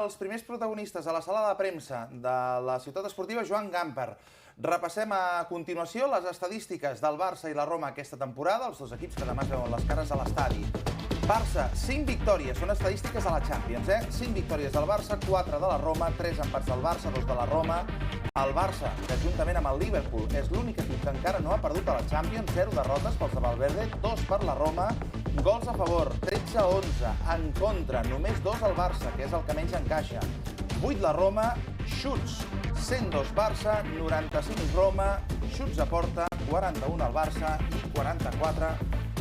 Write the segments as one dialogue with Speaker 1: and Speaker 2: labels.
Speaker 1: Els primers protagonistes a la sala de premsa de la ciutat esportiva, Joan Gamper. Repassem a continuació les estadístiques del Barça i la Roma aquesta temporada, els dos equips que demà es veuen les cares a l'estadi. Barça, 5 victòries, són estadístiques a la Champions, 5 victòries del Barça, 4 de la Roma, 3 empats del Barça, 2 de la Roma. El Barça, que juntament amb el Liverpool és l'únic equip que encara no ha perdut a la Champions, 0 derrotes pels de Valverde, 2 per la Roma, gols a favor, 13-11, en contra, només 2 al Barça, que és el que menys encaixa, 8 la Roma, xuts, 102 Barça, 95 Roma, xuts a porta, 41 al Barça i 44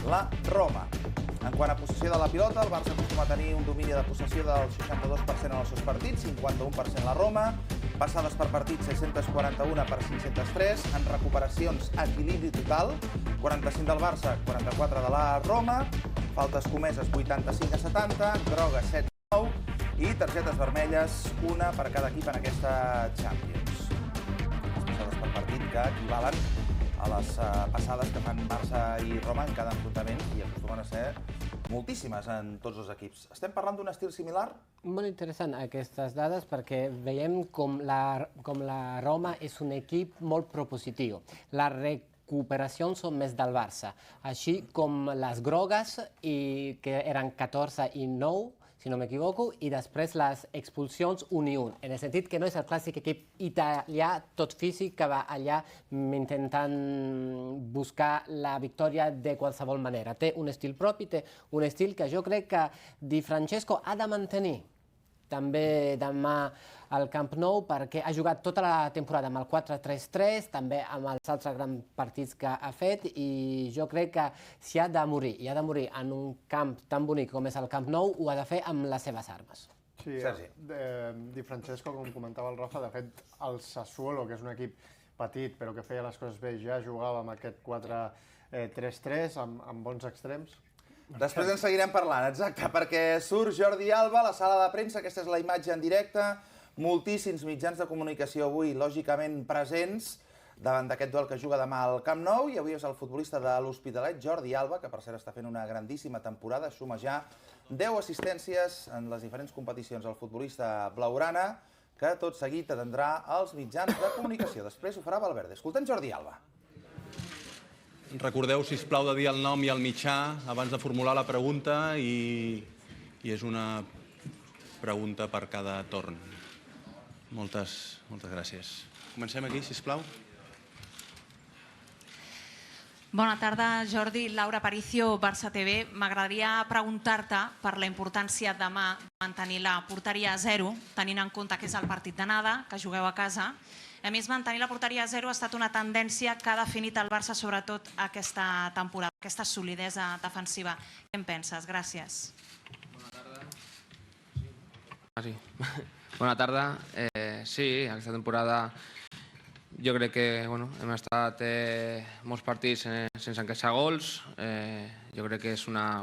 Speaker 1: la Roma. En quant a possessió de la pilota, el Barça acostuma a tenir un domini de possessió del 62% en els seus partits, 51% la Roma, passades per partit 641 per 503, en recuperacions equilibri total, 45 del Barça, 44 de la Roma, faltes comeses 85-70, grogues 7-9 i targetes vermelles, una per cada equip en aquesta Champions. Les passades per partit que equivalen a les passades que fan Barça i Roma en cada enfrontament i acostumen a ser moltíssimes en tots els equips. Estem parlant d'un estil similar?
Speaker 2: Molt interessant aquestes dades perquè veiem com la Roma és un equip molt propositiu. Les recuperacions són més del Barça, així com les grogues, que eren 14 i 9, si no m'equivoco, i després les expulsions 1 i 1, en el sentit que no és el clàssic equip italià tot físic que va allà intentant buscar la victòria de qualsevol manera. Té un estil propi, té un estil que jo crec que Di Francesco ha de mantenir també demà al Camp Nou, perquè ha jugat tota la temporada amb el 4-3-3, també amb els altres grans partits que ha fet, i jo crec que si ha de morir, i ha de morir en un camp tan bonic com és el Camp Nou, ho ha de fer amb les seves armes.
Speaker 3: Sí, Di Francesco, com comentava el Rafa, de fet, el Sassuolo, que és un equip petit però que feia les coses bé, ja jugava amb aquest 4-3-3, amb bons extrems.
Speaker 1: Després en seguirem parlant, exacte, perquè surt Jordi i Alba a la sala de premsa, aquesta és la imatge en directe, moltíssims mitjans de comunicació avui, lògicament presents, davant d'aquest duel que juga demà al Camp Nou, i avui és el futbolista de l'Hospitalet, Jordi Alba, que per cert està fent una grandíssima temporada, suma ja 10 assistències en les diferents competicions al futbolista blaugrana, que tot seguit atendrà als mitjans de comunicació. Després ho farà Valverde. Escoltem Jordi Alba.
Speaker 4: Recordeu, sisplau, de dir el nom i el mitjà abans de formular la pregunta i és una pregunta per cada torn. Moltes gràcies. Comencem aquí, sisplau.
Speaker 5: Bona tarda, Jordi. Laura Aparicio, Barça TV. M'agradaria preguntar-te per la importància demà de mantenir la porteria a 0, tenint en compte que és el partit d'anada, que jugueu a casa. A més, mantenir la porteria a 0 ha estat una tendència que ha definit el Barça, sobretot aquesta temporada, aquesta solidesa defensiva. Què en penses? Gràcies.
Speaker 6: Bona tarda. Sí, aquesta temporada jo crec que hem estat molts partits sense encaixar gols. Jo crec que és una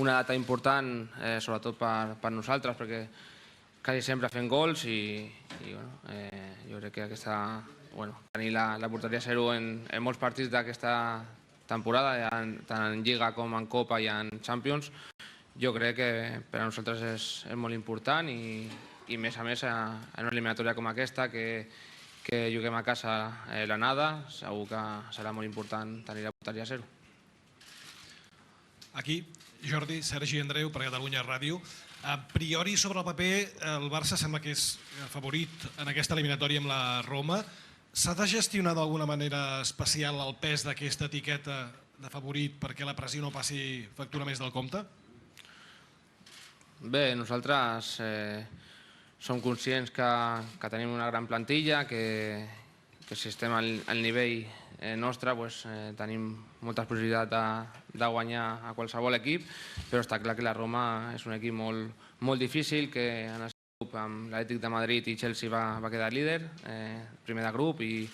Speaker 6: data important, sobretot per nosaltres, perquè quasi sempre fem gols i jo crec que tenir la porteria a 0 en molts partits d'aquesta temporada, tant en Lliga com en Copa i en Champions, jo crec que per a nosaltres és molt important i més a més en una eliminatòria com aquesta que juguem a casa l'anada, segur que serà molt important tenir la porteria a 0.
Speaker 7: Aquí, Jordi, Sergi Andreu, per Catalunya Ràdio. A priori, sobre el paper, el Barça sembla que és favorit en aquesta eliminatòria amb la Roma. S'ha de gestionar d'alguna manera especial el pes d'aquesta etiqueta de favorit perquè la pressió no passi factura més del compte?
Speaker 6: Bé, nosaltres som conscients que tenim una gran plantilla, que si estem al nivell nostre tenim moltes possibilitats de guanyar a qualsevol equip, però està clar que la Roma és un equip molt difícil, que en el seu grup amb l'Atlètic de Madrid i Chelsea va quedar líder, primer de grup, i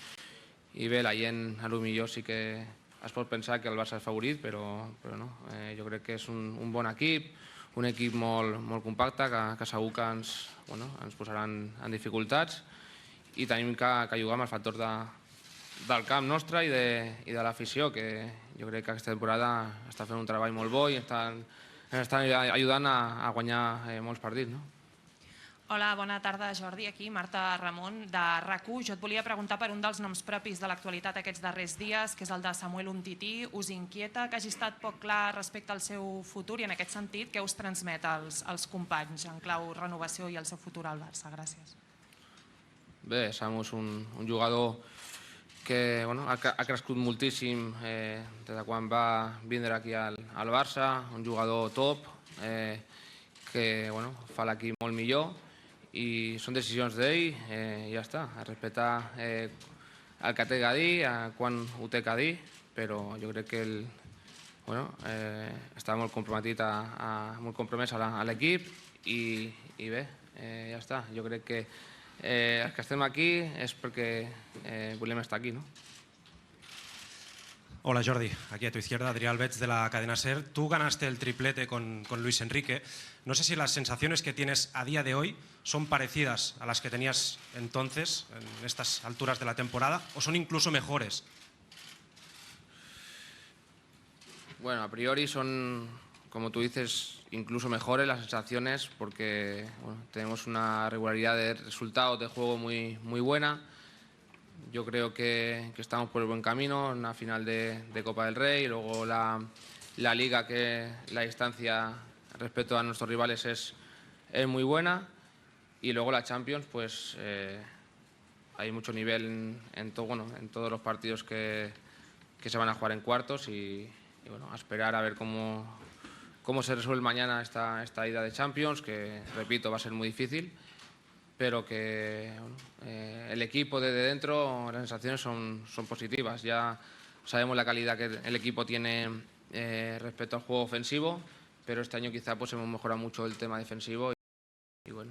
Speaker 6: bé, la gent potser sí que es pot pensar que el Barça és favorit, però no. Jo crec que és un bon equip, un equip molt compacte, que segur que ens posaran en dificultats, i tenim que jugar amb el factor del camp nostre i de l'afició, que jo crec que aquesta temporada està fent un treball molt bo i ens estan ajudant a guanyar molts partits.
Speaker 5: Hola, bona tarda, Jordi. Aquí, Marta Ramon, de RAC1. Jo et volia preguntar per un dels noms propis de l'actualitat aquests darrers dies, que és el de Samuel Umtiti. Us inquieta que hagi estat poc clar respecte al seu futur i, en aquest sentit, què us transmet als companys en clau renovació i el seu futur al Barça? Gràcies.
Speaker 6: Bé, Samu és un jugador que ha crescut moltíssim des de quan va vindre aquí al Barça, un jugador top que fa l'equip molt millor i són decisions d'ell i ja està, a respectar el que té a dir, quan ho té a dir, però jo crec que ell està molt compromès a l'equip i bé, ja està. Jo crec que els que estem aquí és perquè volem estar aquí, ¿no?
Speaker 8: Hola Jordi, aquí a tu izquierda, Adrián Betts de la cadena SER. Tú ganaste el triplete con Luis Enrique. No sé si las sensaciones que tienes a día de hoy son parecidas a las que tenías entonces, en estas alturas de la temporada, o son incluso mejores.
Speaker 6: Bueno, a priori son, como tú dices, incluso mejores las sensaciones porque tenemos una regularidad de resultados de juego muy buena. Yo creo que estamos por el buen camino, una final de Copa del Rey, y luego la Liga, que la distancia respecto a nuestros rivales es muy buena, y luego la Champions, pues hay mucho nivel en todos los partidos que se van a jugar en cuartos y a esperar a ver cómo se resuelve mañana esta ida de Champions, que repito va a ser muy difícil, pero que el equipo desde dentro, las sensaciones son positivas. Ya sabemos la calidad que el equipo tiene respecto al juego ofensivo, pero este año quizá pues hemos mejorado mucho el tema defensivo y las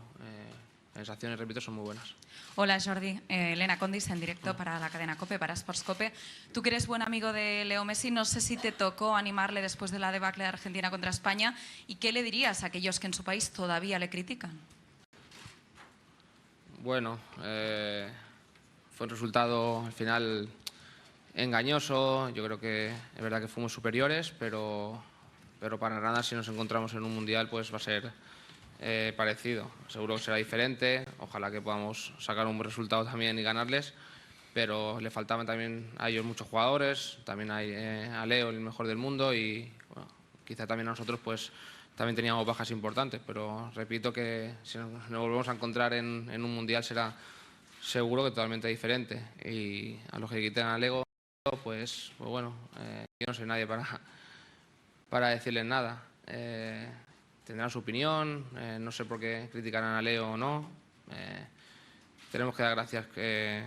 Speaker 6: sensaciones, repito, son muy buenas.
Speaker 9: Hola Jordi, Elena Condis en directo para la cadena COPE, para Sports COPE. Tú que eres buen amigo de Leo Messi, no sé si te tocó animarle después de la debacle de Argentina contra España, y qué le dirías a aquellos que en su país todavía le critican.
Speaker 6: Bueno, fue un resultado al final engañoso. Yo creo que es verdad que fuimos superiores, pero para nada, si nos encontramos en un mundial, pues va a ser parecido. Seguro que será diferente. Ojalá que podamos sacar un buen resultado también y ganarles, pero le faltaban también a ellos muchos jugadores. También hay a Leo, el mejor del mundo, y quizá también a nosotros pues también teníamos bajas importantes, pero repito que si nos volvemos a encontrar en un mundial será seguro que totalmente diferente. Y a los que quiten a Leo, pues bueno, yo no soy nadie para decirles nada. Tendrán su opinión, no sé por qué criticarán a Leo o no. Tenemos que dar gracias que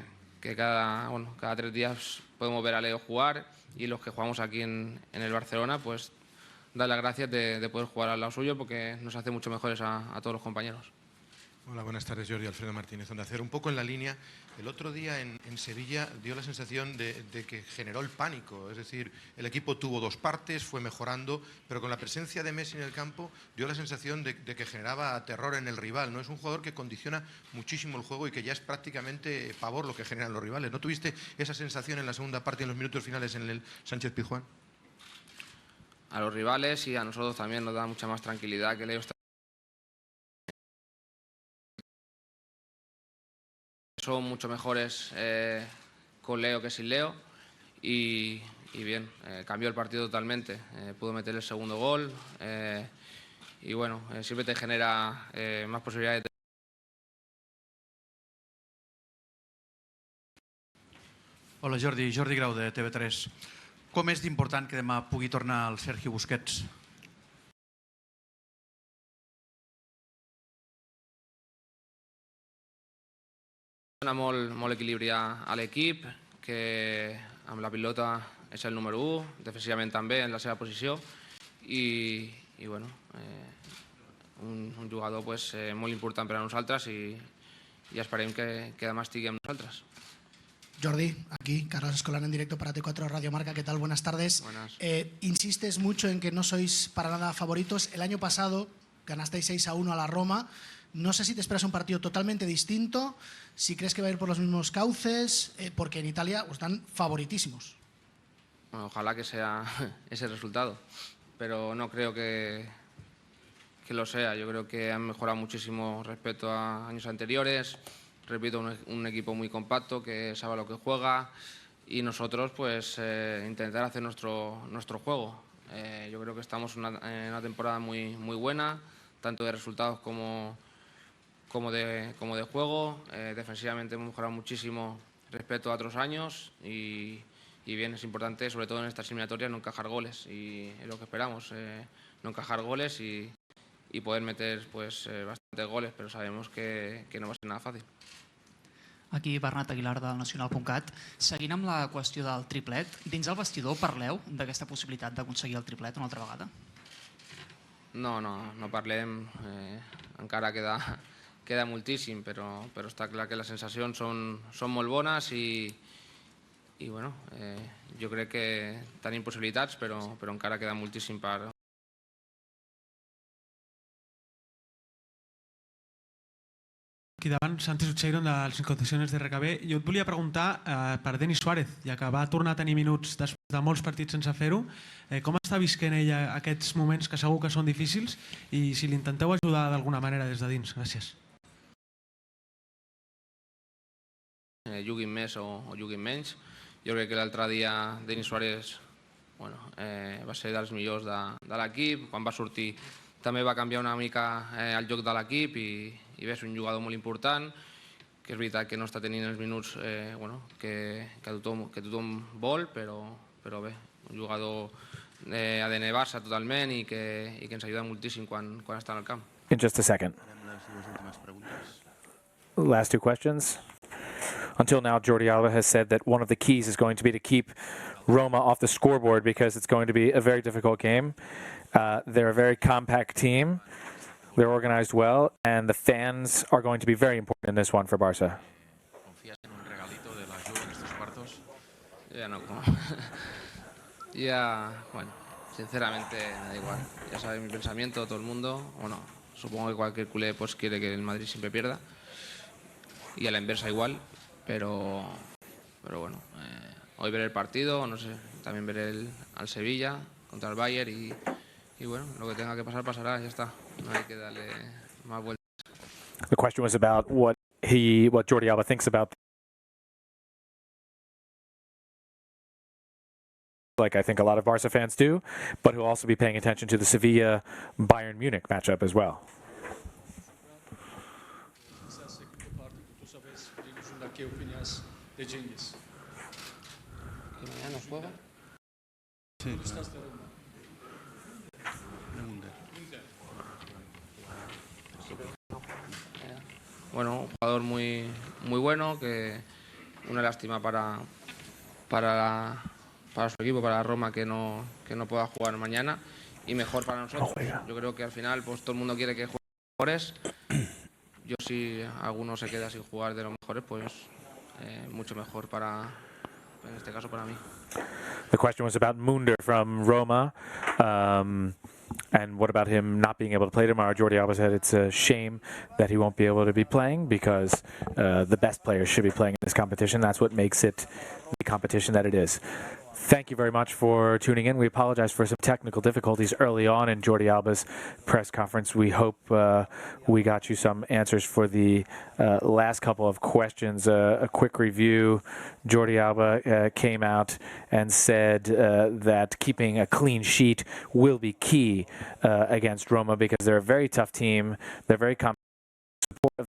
Speaker 6: cada 3 días podemos ver a Leo jugar, y los que jugamos aquí en el Barcelona, pues dar las gracias de poder jugar al lado suyo, porque nos hace mucho mejores a todos los compañeros.
Speaker 10: Hola, buenas tardes, Jordi. Alfredo Martínez, Onda Cero. Un poco en la línea, el otro día en Sevilla dio la sensación de que generó el pánico, es decir, el equipo tuvo 2 partes, fue mejorando, pero con la presencia de Messi en el campo dio la sensación de que generaba terror en el rival, ¿no? Es un jugador que condiciona muchísimo el juego y que ya es prácticamente pavor lo que generan los rivales. ¿No tuviste esa sensación en la segunda parte y en los minutos finales en el Sánchez-Pizjuán?
Speaker 6: A los rivales y a nosotros también nos da mucha más tranquilidad que Leo está. Son mucho mejores con Leo que sin Leo, y bien, cambió el partido totalmente. Pudo meter el segundo gol y bueno, siempre te genera más posibilidades de...
Speaker 11: Hola Jordi, Jordi Grau de TV3. Com és d'important que demà pugui tornar el Sergio Busquets?
Speaker 6: Dona molt equilibri a l'equip, que amb la pilota és el número 1, defensivament també en la seva posició, i bueno, un jugador pues, molt important per a nosaltres, i esperem que demà estigui amb nosaltres.
Speaker 12: Jordi, aquí, Carlos Escolar en directo para T4 Radio Marca. ¿Qué tal? Buenas tardes.
Speaker 6: Buenas.
Speaker 12: Insistes mucho en que no sois para nada favoritos. El año pasado ganasteis 6-1 a la Roma. No sé si te esperas un partido totalmente distinto, si crees que va a ir por los mismos cauces, porque en Italia os dan favoritísimos.
Speaker 6: Bueno, ojalá que sea ese resultado, pero no creo que lo sea. Yo creo que han mejorado muchísimo respecto a años anteriores. Repito, un equipo muy compacto que sabe lo que juega y nosotros pues intentar hacer nuestro juego. Yo creo que estamos en una temporada muy buena, tanto de resultados como de juego. Defensivamente hemos mejorado muchísimo respecto a otros años y bien, es importante, sobre todo en estas eliminatorias, no encajar goles y es lo que esperamos, no encajar goles y poder meter pues bastantes goles, pero sabemos que no va a ser nada fácil.
Speaker 13: Aquí Bernat Aguilar del Nacional.cat. Seguint amb la qüestió del triplet, dins el vestidor parleu d'aquesta possibilitat d'aconseguir el triplet una altra vegada?
Speaker 6: No parlem, encara queda moltíssim, però està clar que les sensacions són molt bones i bueno, jo crec que tenim possibilitats, però encara queda moltíssim per...
Speaker 14: Aquí davant, Santi Sucheiron dels Incondiciones de RKB. Jo et volia preguntar per Denis Suárez, ja que va tornar a tenir minuts després de molts partits sense fer-ho. Com està visquent ella aquests moments que segur que són difícils i si l'intenteu ajudar d'alguna manera des de dins? Gràcies.
Speaker 6: Juguin més o juguin menys. Jo crec que l'altre dia Denis Suárez va ser dels millors de l'equip. Quan va sortir també va canviar una mica el joc de l'equip i bé, és un jugador molt important, que és veritat que no està tenint els minuts que tothom vol, però bé, un jugador ADN Barça totalment i que ens ajuda moltíssim quan està en el camp.
Speaker 15: In just a second. Last two questions. Until now, Jordi Alba has said that one of the keys is going to be to keep Roma off the scoreboard because it's going to be a very difficult game. They're a very compact team. They're organized well, and the fans are going to be very important in this one for Barça.
Speaker 6: ¿Confías en un regalito de la Juve en estos cuartos? Bueno, sinceramente me da igual. Ya sabéis mi pensamiento, todo el mundo. Bueno, supongo que cualquier culé pues quiere que el Madrid siempre pierda. Y a la inversa igual, pero bueno, hoy veré el partido, no sé, también veré al Sevilla contra el Bayern y bueno, lo que tenga que pasar pasará, ya está. No hay que darle más vueltas.
Speaker 15: The question was about what Jordi Alba thinks about, like I think a lot of Barça fans do, but who'll also be paying attention to the Sevilla-Bayern Munich matchup as well.
Speaker 16: ¿Qué opinas de Cengiz?
Speaker 6: ¿Que mañana juega?
Speaker 16: Sí, claro.
Speaker 6: Bueno, un jugador muy bueno, que una lástima para su equipo, para Roma, que no pueda jugar mañana, y mejor para nosotros. Yo creo que al final pues todo el mundo quiere que juegue mejores. Yo si alguno se queda sin jugar de los mejores, pues mucho mejor en este caso para mí.
Speaker 15: The question was about Munder from Roma. And what about him not being able to play tomorrow? Jordi Alba said it's a shame that he won't be able to be playing because the best players should be playing in this competition. That's what makes it the competition that it is. Thank you very much for tuning in. We apologize for some technical difficulties early on in Jordi Alba's press conference. We hope we got you some answers for the last couple of questions. A quick review. Jordi Alba came out and said that keeping a clean sheet will be key against Roma because they're a very tough team. They're very supportive.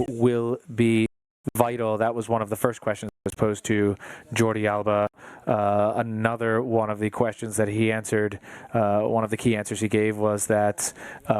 Speaker 15: Will be vital. That was one of the first questions that was posed to Jordi Alba. Another one of the questions that he answered, one of the key answers he gave was that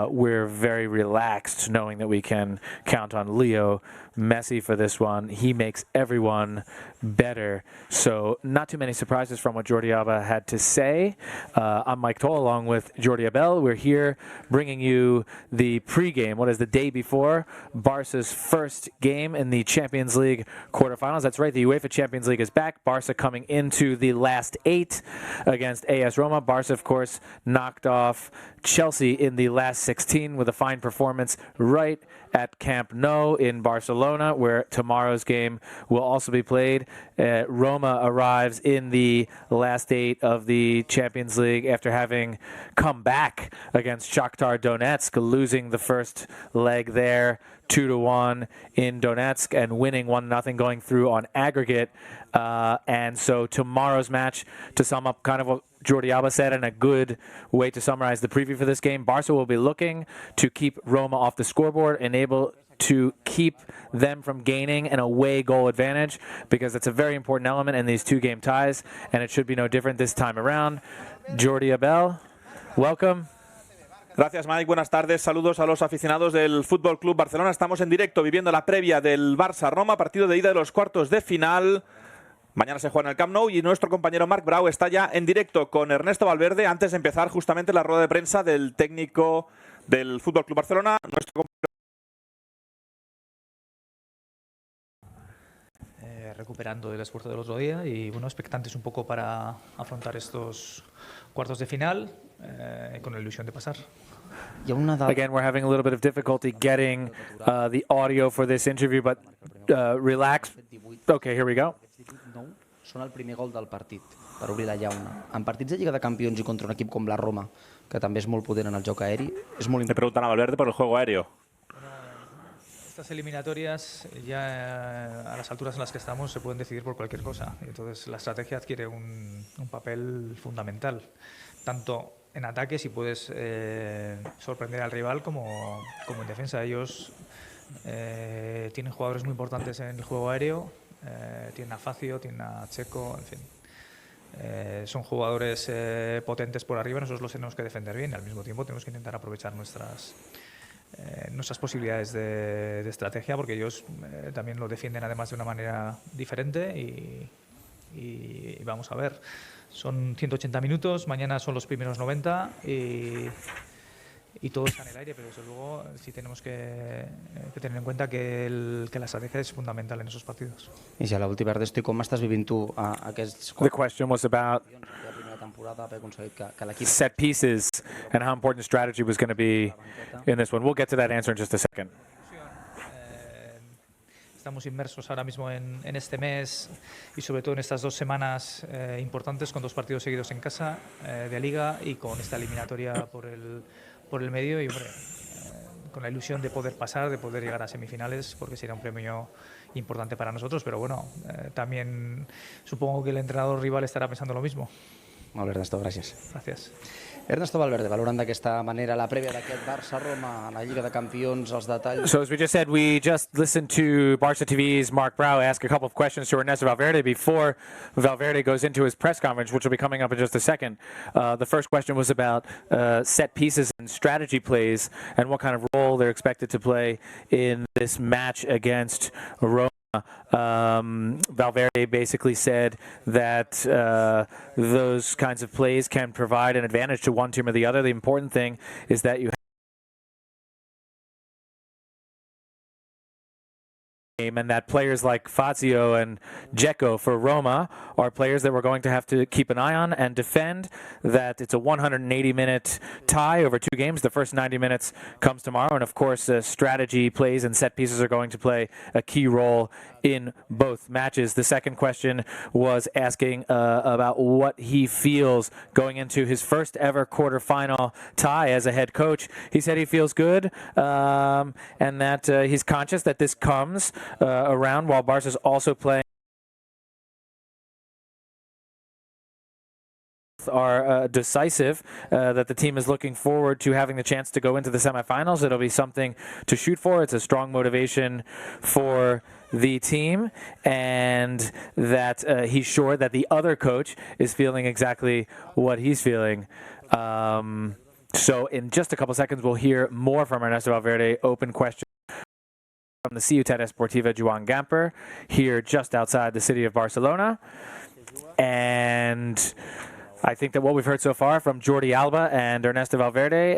Speaker 15: we're very relaxed knowing that we can count on Leo Messi for this one. He makes everyone better. So not too many surprises from what Jordi Alba had to say. I'm Mike Toll along with Jordi Abel. We're here bringing you the pregame, what is the day before Barca's first game in the Champions League quarterfinals. That's right, the UEFA Champions League is back. Barca coming into to the last 8 against AS Roma. Barça, of course, knocked off Chelsea in the last 16 with a fine performance right at Camp Nou in Barcelona, where tomorrow's game will also be played. Roma arrives in the last 8 of the Champions League after having come back against Shakhtar Donetsk, losing the first leg there 2-1 in Donetsk and winning 1-0 going through on aggregate. And so tomorrow's match, to sum up kind of what Jordi Alba said, and a good way to summarize the preview for this game, Barca will be looking to keep Roma off the scoreboard and able to keep them from gaining an away goal advantage, because it's a very important element in these 2-game ties, and it should be no different this time around. Jordi Abel, welcome.
Speaker 17: Gracias, Mike. Buenas tardes. Saludos a los aficionados del Fútbol Club Barcelona. Estamos en directo viviendo la previa del Barça-Roma, partido de ida de los cuartos de final. Mañana se juega en el Camp Nou y nuestro compañero Marc Brau está ya en directo con Ernesto Valverde antes de empezar justamente la rueda de prensa del técnico del Fútbol Club Barcelona.
Speaker 18: Recuperando del esfuerzo del otro día y bueno, expectantes un poco para afrontar estos cuartos de final con la ilusión de pasar.
Speaker 15: Again, we're having a little bit of difficulty getting the audio for this interview, but relax. Okay, here we go.
Speaker 19: Són el primer gol del partit, per obrir la llauna. En partits de Lliga de Campions i contra un equip com la Roma, que també és molt potent en el joc aeri, és molt important.
Speaker 17: Le preguntan a Valverde por el juego aéreo.
Speaker 18: Estas eliminatorias ya a las alturas en las que estamos se pueden decidir por cualquier cosa. Entonces la estrategia adquiere un papel fundamental, tanto en ataque si puedes sorprender al rival como en defensa. Ellos tienen jugadores muy importantes en el juego aéreo, tienen a Facio, tienen a Checo, en fin. Son jugadores potentes por arriba, nosotros los tenemos que defender bien y al mismo tiempo tenemos que intentar aprovechar nuestras posibilidades de estrategia, porque ellos también lo defienden además de una manera diferente y vamos a ver. Son 180 minutos, mañana son los primeros 90 y todo está en el aire, pero desde luego sí tenemos que tener en cuenta que la estrategia es fundamental en esos partidos.
Speaker 19: I ja l'última, Ernesto, i com estàs vivint tu aquests...
Speaker 15: The question was about set pieces and how important strategy was going to be in this one. We'll get to that answer in just a second.
Speaker 18: Estamos inmersos ahora mismo en este mes y sobre todo en estas 2 semanas importantes, con 2 partidos seguidos en casa de Liga y con esta eliminatoria por el medio y hombre, con la ilusión de poder pasar, de poder llegar a semifinales, porque sería un premio importante para nosotros, pero bueno, también supongo que el entrenador rival estará pensando lo mismo.
Speaker 19: Molt bé, Ernesto, gràcies.
Speaker 18: Gràcies.
Speaker 19: Ernesto Valverde, valorant d'aquesta manera la prèvia d'aquest Barça-Roma a la Lliga de Campions, els detalls...
Speaker 15: So as we just said, we just listened to Barça TV's Marc Brau ask a couple of questions to Ernesto Valverde before Valverde goes into his press conference, which will be coming up in just a second. The first question was about set pieces and strategy plays and what kind of role they're expected to play in this match against Roma. Valverde basically said that those kinds of plays can provide an advantage to one team or the other. The important thing is that you and that players like Fazio and Dzeko for Roma are players that we're going to have to keep an eye on and defend. That it's a 180-minute tie over 2 games. The first 90 minutes comes tomorrow, and of course strategy plays and set pieces are going to play a key role in both matches. The second question was asking about what he feels going into his first ever quarterfinal tie as a head coach. He said he feels good and that he's conscious that this comes around while Barca's also playing are decisive, that the team is looking forward to having the chance to go into the semifinals. It'll be something to shoot for. It's a strong motivation for the team, and that he's sure that the other coach is feeling exactly what he's feeling. So in just a couple seconds, we'll hear more from Ernesto Valverde. Open question from the Ciutat Esportiva Joan Gamper, here just outside the city of Barcelona. And I think that what we've heard so far from Jordi Alba and Ernesto Valverde,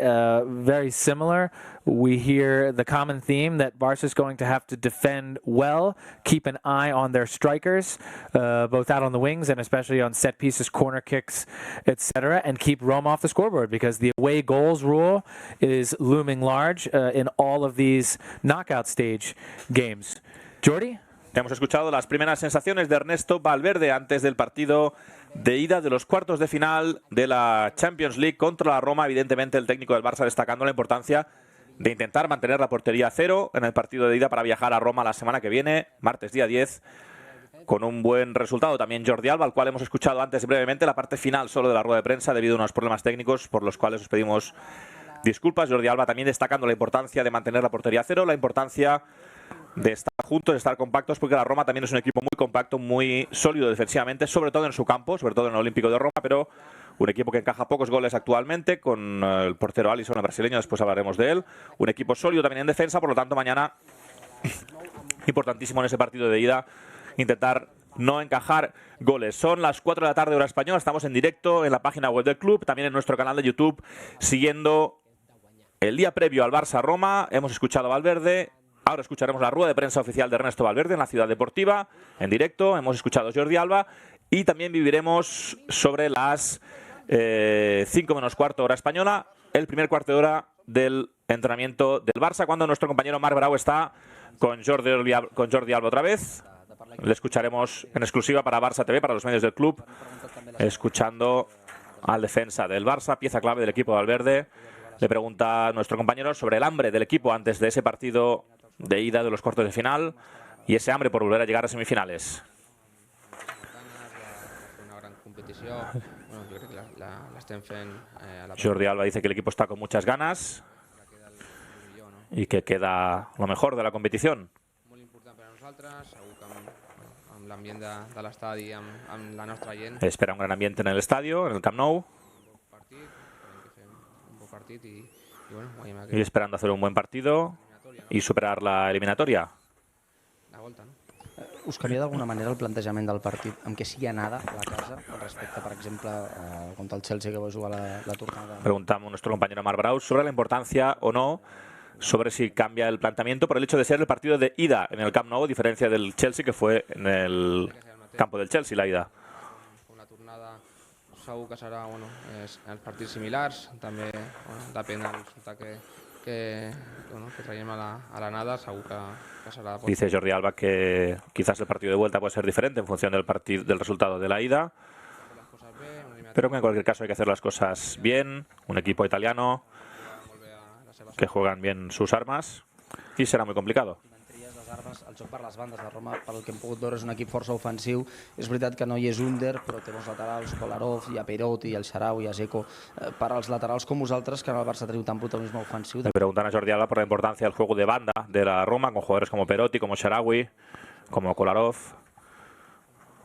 Speaker 15: very similar. We hear the common theme that Barça is going to have to defend well, keep an eye on their strikers, both out on the wings and especially on set pieces, corner kicks, etc., and keep Roma off the scoreboard because the away goals rule is looming large in all of these knockout stage games. Jordi?
Speaker 17: Hemos escuchado las primeras sensaciones de Ernesto Valverde antes del partido de ida de los cuartos de final de la Champions League contra la Roma. Evidentemente el técnico del Barça destacando la importancia de intentar mantener la portería a cero en el partido de ida para viajar a Roma la semana que viene, martes día 10, con un buen resultado. También Jordi Alba, al cual hemos escuchado antes brevemente la parte final solo de la rueda de prensa debido a unos problemas técnicos por los cuales os pedimos disculpas. Jordi Alba también destacando la importancia de mantener la portería a cero, la importancia de estar juntos, de estar compactos, porque la Roma también es un equipo muy compacto, muy sólido defensivamente, sobre todo en su campo, sobre todo en el Olímpico de Roma, pero un equipo que encaja pocos goles actualmente, con el portero Alisson, el brasileño, después hablaremos de él. Un equipo sólido también en defensa, por lo tanto mañana, importantísimo en ese partido de ida, intentar no encajar goles. Son las 4 de la tarde hora española, estamos en directo en la página web del club, también en nuestro canal de YouTube, siguiendo el día previo al Barça-Roma. Hemos escuchado a Valverde. Ahora escucharemos la rueda de prensa oficial de Ernesto Valverde en la Ciudad Deportiva, en directo. Hemos escuchado a Jordi Alba y también viviremos sobre las 5 menos cuarto hora española, el primer cuarto de hora del entrenamiento del Barça, cuando nuestro compañero Marc Brau está con Jordi Alba otra vez. Le escucharemos en exclusiva para Barça TV, para los medios del club, escuchando al defensa del Barça, pieza clave del equipo de Valverde. Le pregunta a nuestro compañero sobre el hambre del equipo antes de ese partido de ida de los cuartos de final y ese hambre por volver a llegar a semifinales.
Speaker 6: Una gran competición. Bueno, yo creo que la estem fent a la...
Speaker 17: Jordi Alba dice que el equipo está con muchas ganas y que queda lo mejor de la competición.
Speaker 6: Molt important per a nosaltres, segur que amb l'ambient de l'estadi, amb la nostra gent.
Speaker 17: Espera un gran ambiente en el estadio, en el Camp Nou. Y esperando hacer un buen partido y superar la eliminatoria.
Speaker 19: Us canvia d'alguna manera el plantejament del partit amb què sigui anada a la casa respecte, per exemple, contra el Chelsea que va jugar la tornada?
Speaker 17: Preguntamos a nuestro compañero Marc Brau sobre la importancia o no, sobre si cambia el planteamiento por el hecho de ser el partido de ida en el Camp Nou, a diferencia del Chelsea que fue en el campo del Chelsea la ida.
Speaker 6: Una tornada segur que serà els partits similars, també depèn del resultat que traiem a la nada, segur que serà...
Speaker 17: Dice Jordi Alba que quizás el partido de vuelta puede ser diferente en función del resultado de la ida, pero que en cualquier caso hay que hacer las cosas bien, un equipo italiano que juegan bien sus armas y será muy complicado.
Speaker 19: El joc per les bandes de Roma, pel que hem pogut veure, és un equip força ofensiu. És veritat que no hi és Under, però té bons laterals, Kolarov, hi ha Perotti, hi ha el Shaarawy, hi ha Dzeko. Per als laterals com vosaltres, que en el Barça teniu tant protagonisme ofensiu...
Speaker 17: Le preguntan a Jordi Alba por la importancia del juego de banda de la Roma, con jugadores como Perotti, como Shaarawy, como Kolarov,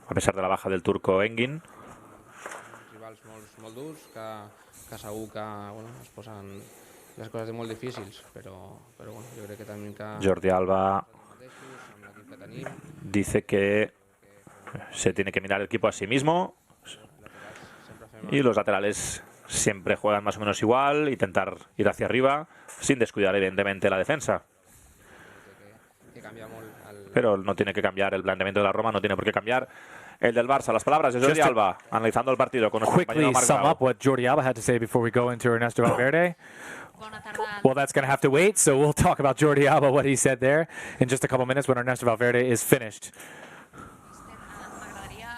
Speaker 17: a pesar de la baja del turco Engin.
Speaker 6: Rivals molt durs, que segur que es posen les coses molt difícils, però jo crec que també que...
Speaker 17: Jordi Alba dice que se tiene que mirar el equipo a sí mismo y los laterales siempre juegan más o menos igual, intentar ir hacia arriba sin descuidar evidentemente la defensa. Pero no tiene que cambiar el planteamiento de la Roma, no tiene por qué cambiar el del Barça. Las palabras de Jordi Alba analizando el partido con nuestro compañero Marc Brau.
Speaker 15: Quickly sum up what Jordi Alba had to say before we go into Ernesto Valverde. Well, that's going to have to wait, so we'll talk about Jordi Alba, what he said there, in just a couple minutes when Ernesto Valverde is finished.
Speaker 5: M'agradaria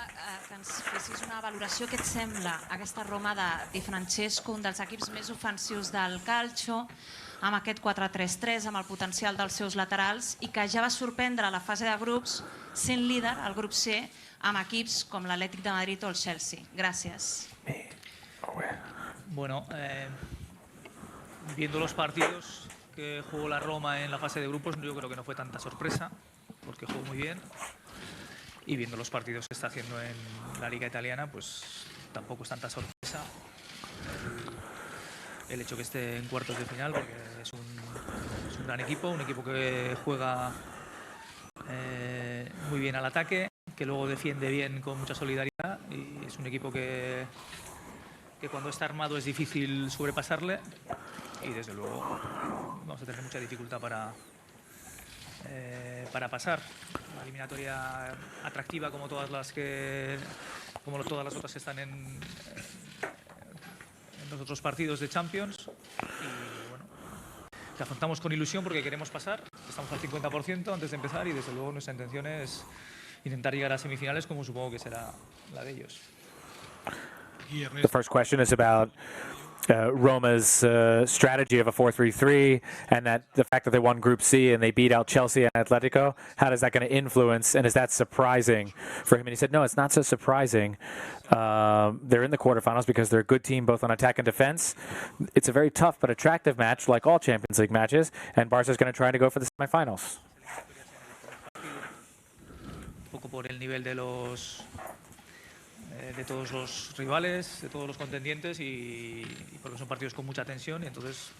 Speaker 5: que ens fessis una valoració. Què et sembla aquesta Roma de Di Francesco, un dels equips més ofensius del calcio, amb aquest 4-3-3, amb el potencial dels seus laterals, i que ja va sorprendre a la fase de grups, sent líder, al grup C, amb equips com l'Atlètic de Madrid o el Chelsea. Gràcies.
Speaker 18: Bueno, viendo los partidos que jugó la Roma en la fase de grupos, yo creo que no fue tanta sorpresa, porque jugó muy bien. Y viendo los partidos que está haciendo en la Liga Italiana, pues tampoco es tanta sorpresa el hecho que esté en cuartos de final, porque es un gran equipo, un equipo que juega muy bien al ataque, que luego defiende bien con mucha solidaridad, y es un equipo que que cuando está armado es difícil sobrepasarle y desde luego vamos a tener mucha dificultad para pasar. Una eliminatoria atractiva como todas las otras que están en los otros partidos de Champions. Y bueno, que afrontamos con ilusión porque queremos pasar. Estamos al 50% antes de empezar y desde luego nuestra intención es intentar llegar a semifinales como supongo que será la de ellos.
Speaker 15: The first question is about Roma's strategy of a 4-3-3 and that the fact that they won Group C and they beat out Chelsea and Atletico. How is that going to influence, and is that surprising for him? And he said, no, it's not so surprising. They're in the quarterfinals because they're a good team both on attack and defense. It's a very tough but attractive match, like all Champions League matches, and Barca's going to try to go for the semifinals.
Speaker 18: Un poco por el nivel de todos los rivales, de todos los contendientes y porque son partidos con mucha tensión y entonces,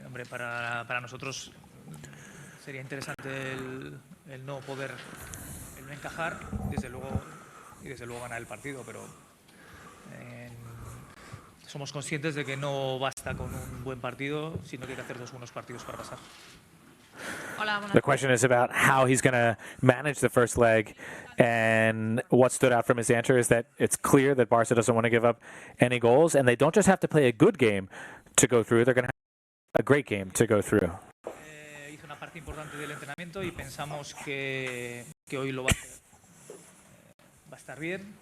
Speaker 18: hombre, para nosotros sería interesante el no poder, el no encajar, desde luego ganar el partido, pero somos conscientes de que no basta con un buen partido, sino que hay que hacer dos buenos partidos para pasar.
Speaker 15: The question is about how he's going to manage the first leg, and what stood out from his answer is that it's clear that Barca doesn't want to give up any goals, and they don't just have to play a good game to go through, they're going to have a great game to go through.
Speaker 18: Hizo una parte importante del entrenamiento y pensamos que hoy lo va a estar bien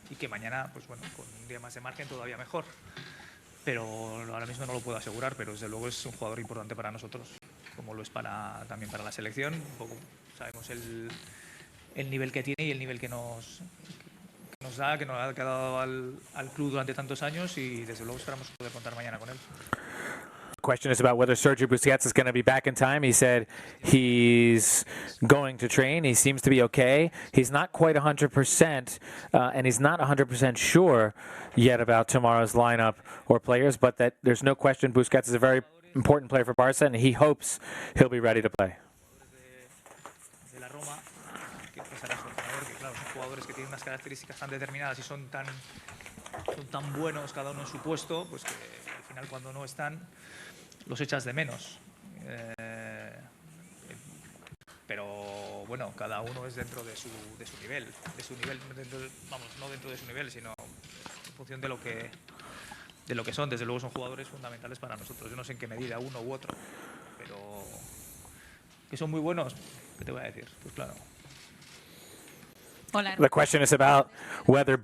Speaker 18: y que mañana, pues bueno, con un día más de margen todavía mejor. Pero ahora mismo no lo puedo asegurar, pero desde luego es un jugador importante para nosotros, como lo es también para la selección. Un poco sabemos el nivel que tiene y el nivel que nos da, que nos ha dado al club durante tantos años y desde luego esperamos poder contar mañana con él.
Speaker 15: The question is about whether Sergio Busquets is going to be back in time. He said he's going to train. He seems to be okay. He's not quite 100%, and he's not 100% sure yet about tomorrow's lineup or players, but that there's no question Busquets is a very important player for Barca, and he hopes he'll be ready to play.
Speaker 18: De la Roma, que pensará su entrenador, que claro, son jugadores que tienen unas características tan determinadas y son tan buenos cada uno en su puesto, pues que al final cuando no están los echas de menos. Pero bueno, cada uno es dentro de su nivel, vamos, no dentro de su nivel, sino en función de lo que son. Desde luego son jugadores fundamentales para nosotros. Yo no sé en qué medida, uno u otro, pero que son muy buenos, ¿qué te voy a decir? Pues claro.
Speaker 15: The question is about whether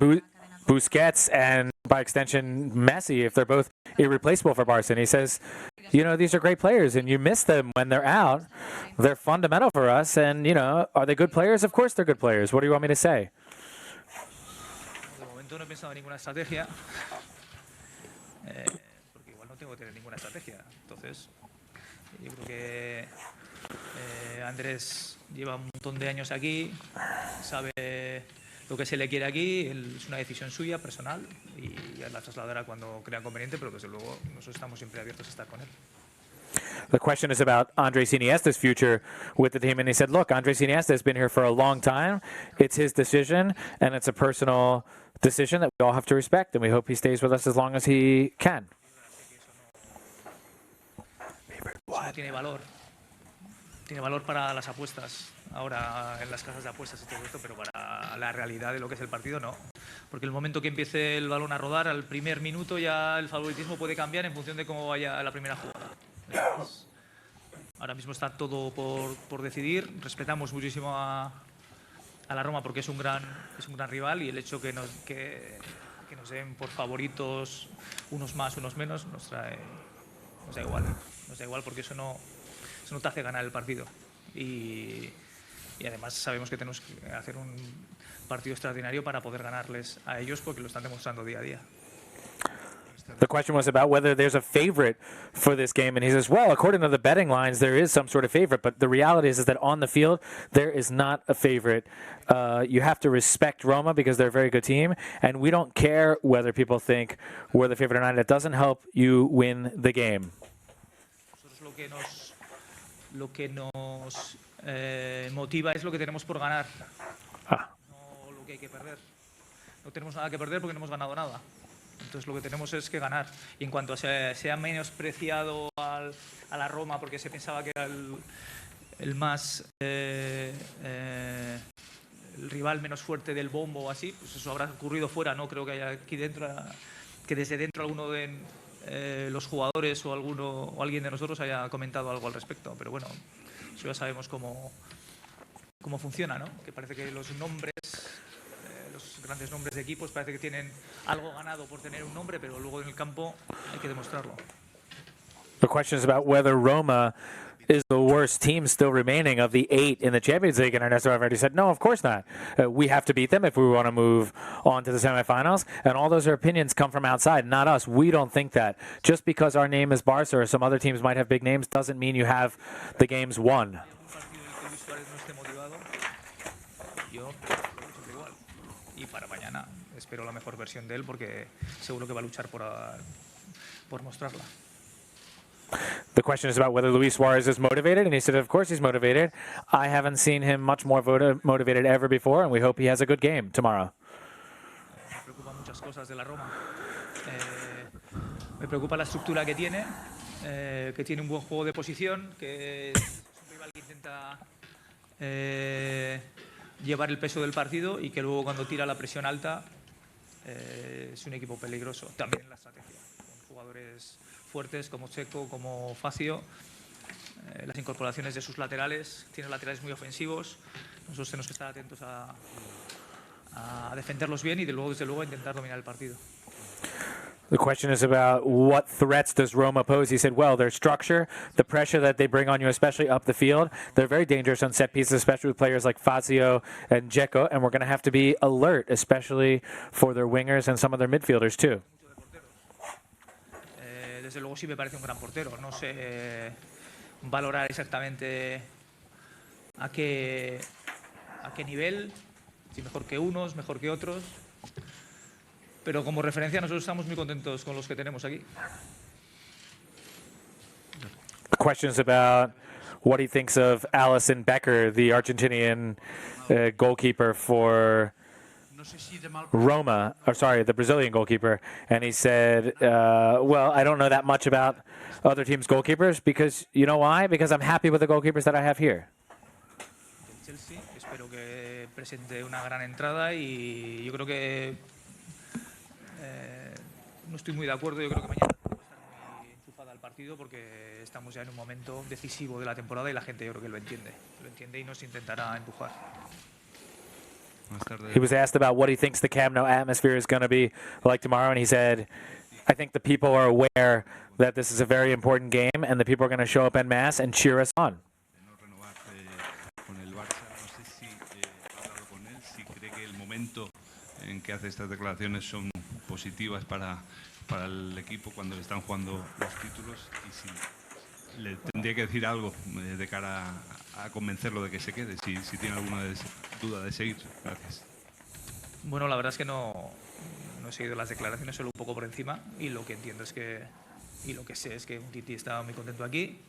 Speaker 15: Busquets and, by extension, Messi, if they're both irreplaceable for Barca. And he says, you know, these are great players, and you miss them when they're out. They're fundamental for us, and, you know, are they good players? Of course they're good players. What do you want me to say?
Speaker 18: De momento no he pensado en ninguna estrategia, porque igual no tengo que tener ninguna estrategia. Entonces, yo creo que Andrés lleva un montón de años aquí, sabe lo que se le quiere aquí, es una decisión suya, personal, y ya la trasladará cuando crea conveniente, pero desde luego nosotros estamos siempre abiertos a estar con él.
Speaker 15: The question is about Andres Iniesta's future with the team, and he said, look, Andres Iniesta has been here for a long time. It's his decision, and it's a personal decision that we all have to respect, and we hope he stays with us as long as he can.
Speaker 18: Eso tiene valor para las apuestas, ahora en las casas de apuestas y todo esto, pero para la realidad de lo que es el partido no. Porque el momento que empiece el balón a rodar, al primer minuto ya el favoritismo puede cambiar en función de cómo vaya la primera jugada. Entonces, ahora mismo está todo por decidir. Respetamos muchísimo a la Roma porque es un gran rival, y el hecho que nos den por favoritos unos más, unos menos, nos da igual porque eso no te hace ganar el partido. Y además sabemos que tenemos que hacer un partido extraordinario para poder ganarles a ellos porque lo están demostrando día a día.
Speaker 15: The question was about whether there's a favorite for this game, and he says, well, according to the betting lines, there is some sort of favorite, but the reality is that on the field, there is not a favorite. You have to respect Roma because they're a very good team, and we don't care whether people think we're the favorite or not. It doesn't help you win the game.
Speaker 18: Lo que nos motiva es lo que tenemos por ganar, no lo que hay que perder. No tenemos nada que perder porque no hemos ganado nada. Entonces lo que tenemos es que ganar. Y en cuanto se ha menospreciado a la Roma porque se pensaba que era el más el rival menos fuerte del bombo o así, pues eso habrá ocurrido fuera. No creo que haya aquí dentro, que desde dentro alguno de los jugadores o alguien de nosotros haya comentado algo al respecto. Pero bueno, eso ya sabemos cómo funciona, ¿no? Que parece que los nombres, los grandes nombres de equipos, parece que tienen algo ganado por tener un nombre, pero luego en el campo hay que demostrarlo.
Speaker 15: The question is about whether Roma is the worst team still remaining of the 8 in the Champions League, and Ernesto Valverde said, no, of course not. We have to beat them if we want to move on to the semifinals, and all those opinions come from outside, not us. We don't think that. Just because our name is Barça or some other teams might have big names doesn't mean you have the games won.
Speaker 18: Y para mañana espero la mejor versión de él porque seguro que va a luchar por mostrarla.
Speaker 15: The question is about whether Luis Suarez is motivated, and he said, of course he's motivated. I haven't seen him much more motivated ever before, and we hope he has a good game tomorrow.
Speaker 18: Me preocupan muchas cosas de la Roma. Me preocupa la estructura que tiene un buen juego de posición, que es un rival que intenta llevar el peso del partido y que luego cuando tira la presión alta es un equipo peligroso. También la estrategia, con jugadores fuertes como Checo, como Facio, las incorporaciones de sus laterales, tienen laterales muy ofensivos, nosotros tenemos que estar atentos a defenderlos bien y desde luego a intentar dominar el partido.
Speaker 15: The question is about what threats does Roma pose. He said, well, their structure, the pressure that they bring on you, especially up the field, they're very dangerous on set pieces, especially with players like Fazio and Dzeko, and we're going to have to be alert, especially for their wingers and some of their midfielders too.
Speaker 18: Desde luego sí me parece un gran portero. No sé valorar exactamente a qué nivel, si mejor que unos, mejor que otros. Pero como referencia nosotros estamos muy contentos con los que tenemos aquí.
Speaker 15: Questions about what he thinks of Alisson Becker, the Argentinian goalkeeper for Roma, or sorry, the Brazilian goalkeeper. And he said, well, I don't know that much about other teams' goalkeepers because, you know why? Because I'm happy with the goalkeepers that I have here.
Speaker 18: Chelsea, espero que presente una gran entrada y yo creo que no estoy muy de acuerdo. Yo creo que mañana va a estar muy enchufada al partido porque estamos ya en un momento decisivo de la temporada y la gente yo creo que lo entiende y nos intentará empujar.
Speaker 15: He was asked about what he thinks the Camp Nou atmosphere is going to be like tomorrow, and he said, I think the people are aware that this is a very important game and the people are going to show up en masse and cheer us on.
Speaker 20: Con el Barça, no sé si ha hablado con él, si cree que el momento en que hace estas declaraciones son positivas para el equipo cuando están jugando los títulos y si le tendría que decir algo de cara a convencerlo de que se quede, si tiene alguna duda de seguir. Gracias.
Speaker 18: Bueno, la verdad es que no he seguido las declaraciones, solo un poco por encima, y lo que entiendo es que, y lo que sé es que Titi está muy contento aquí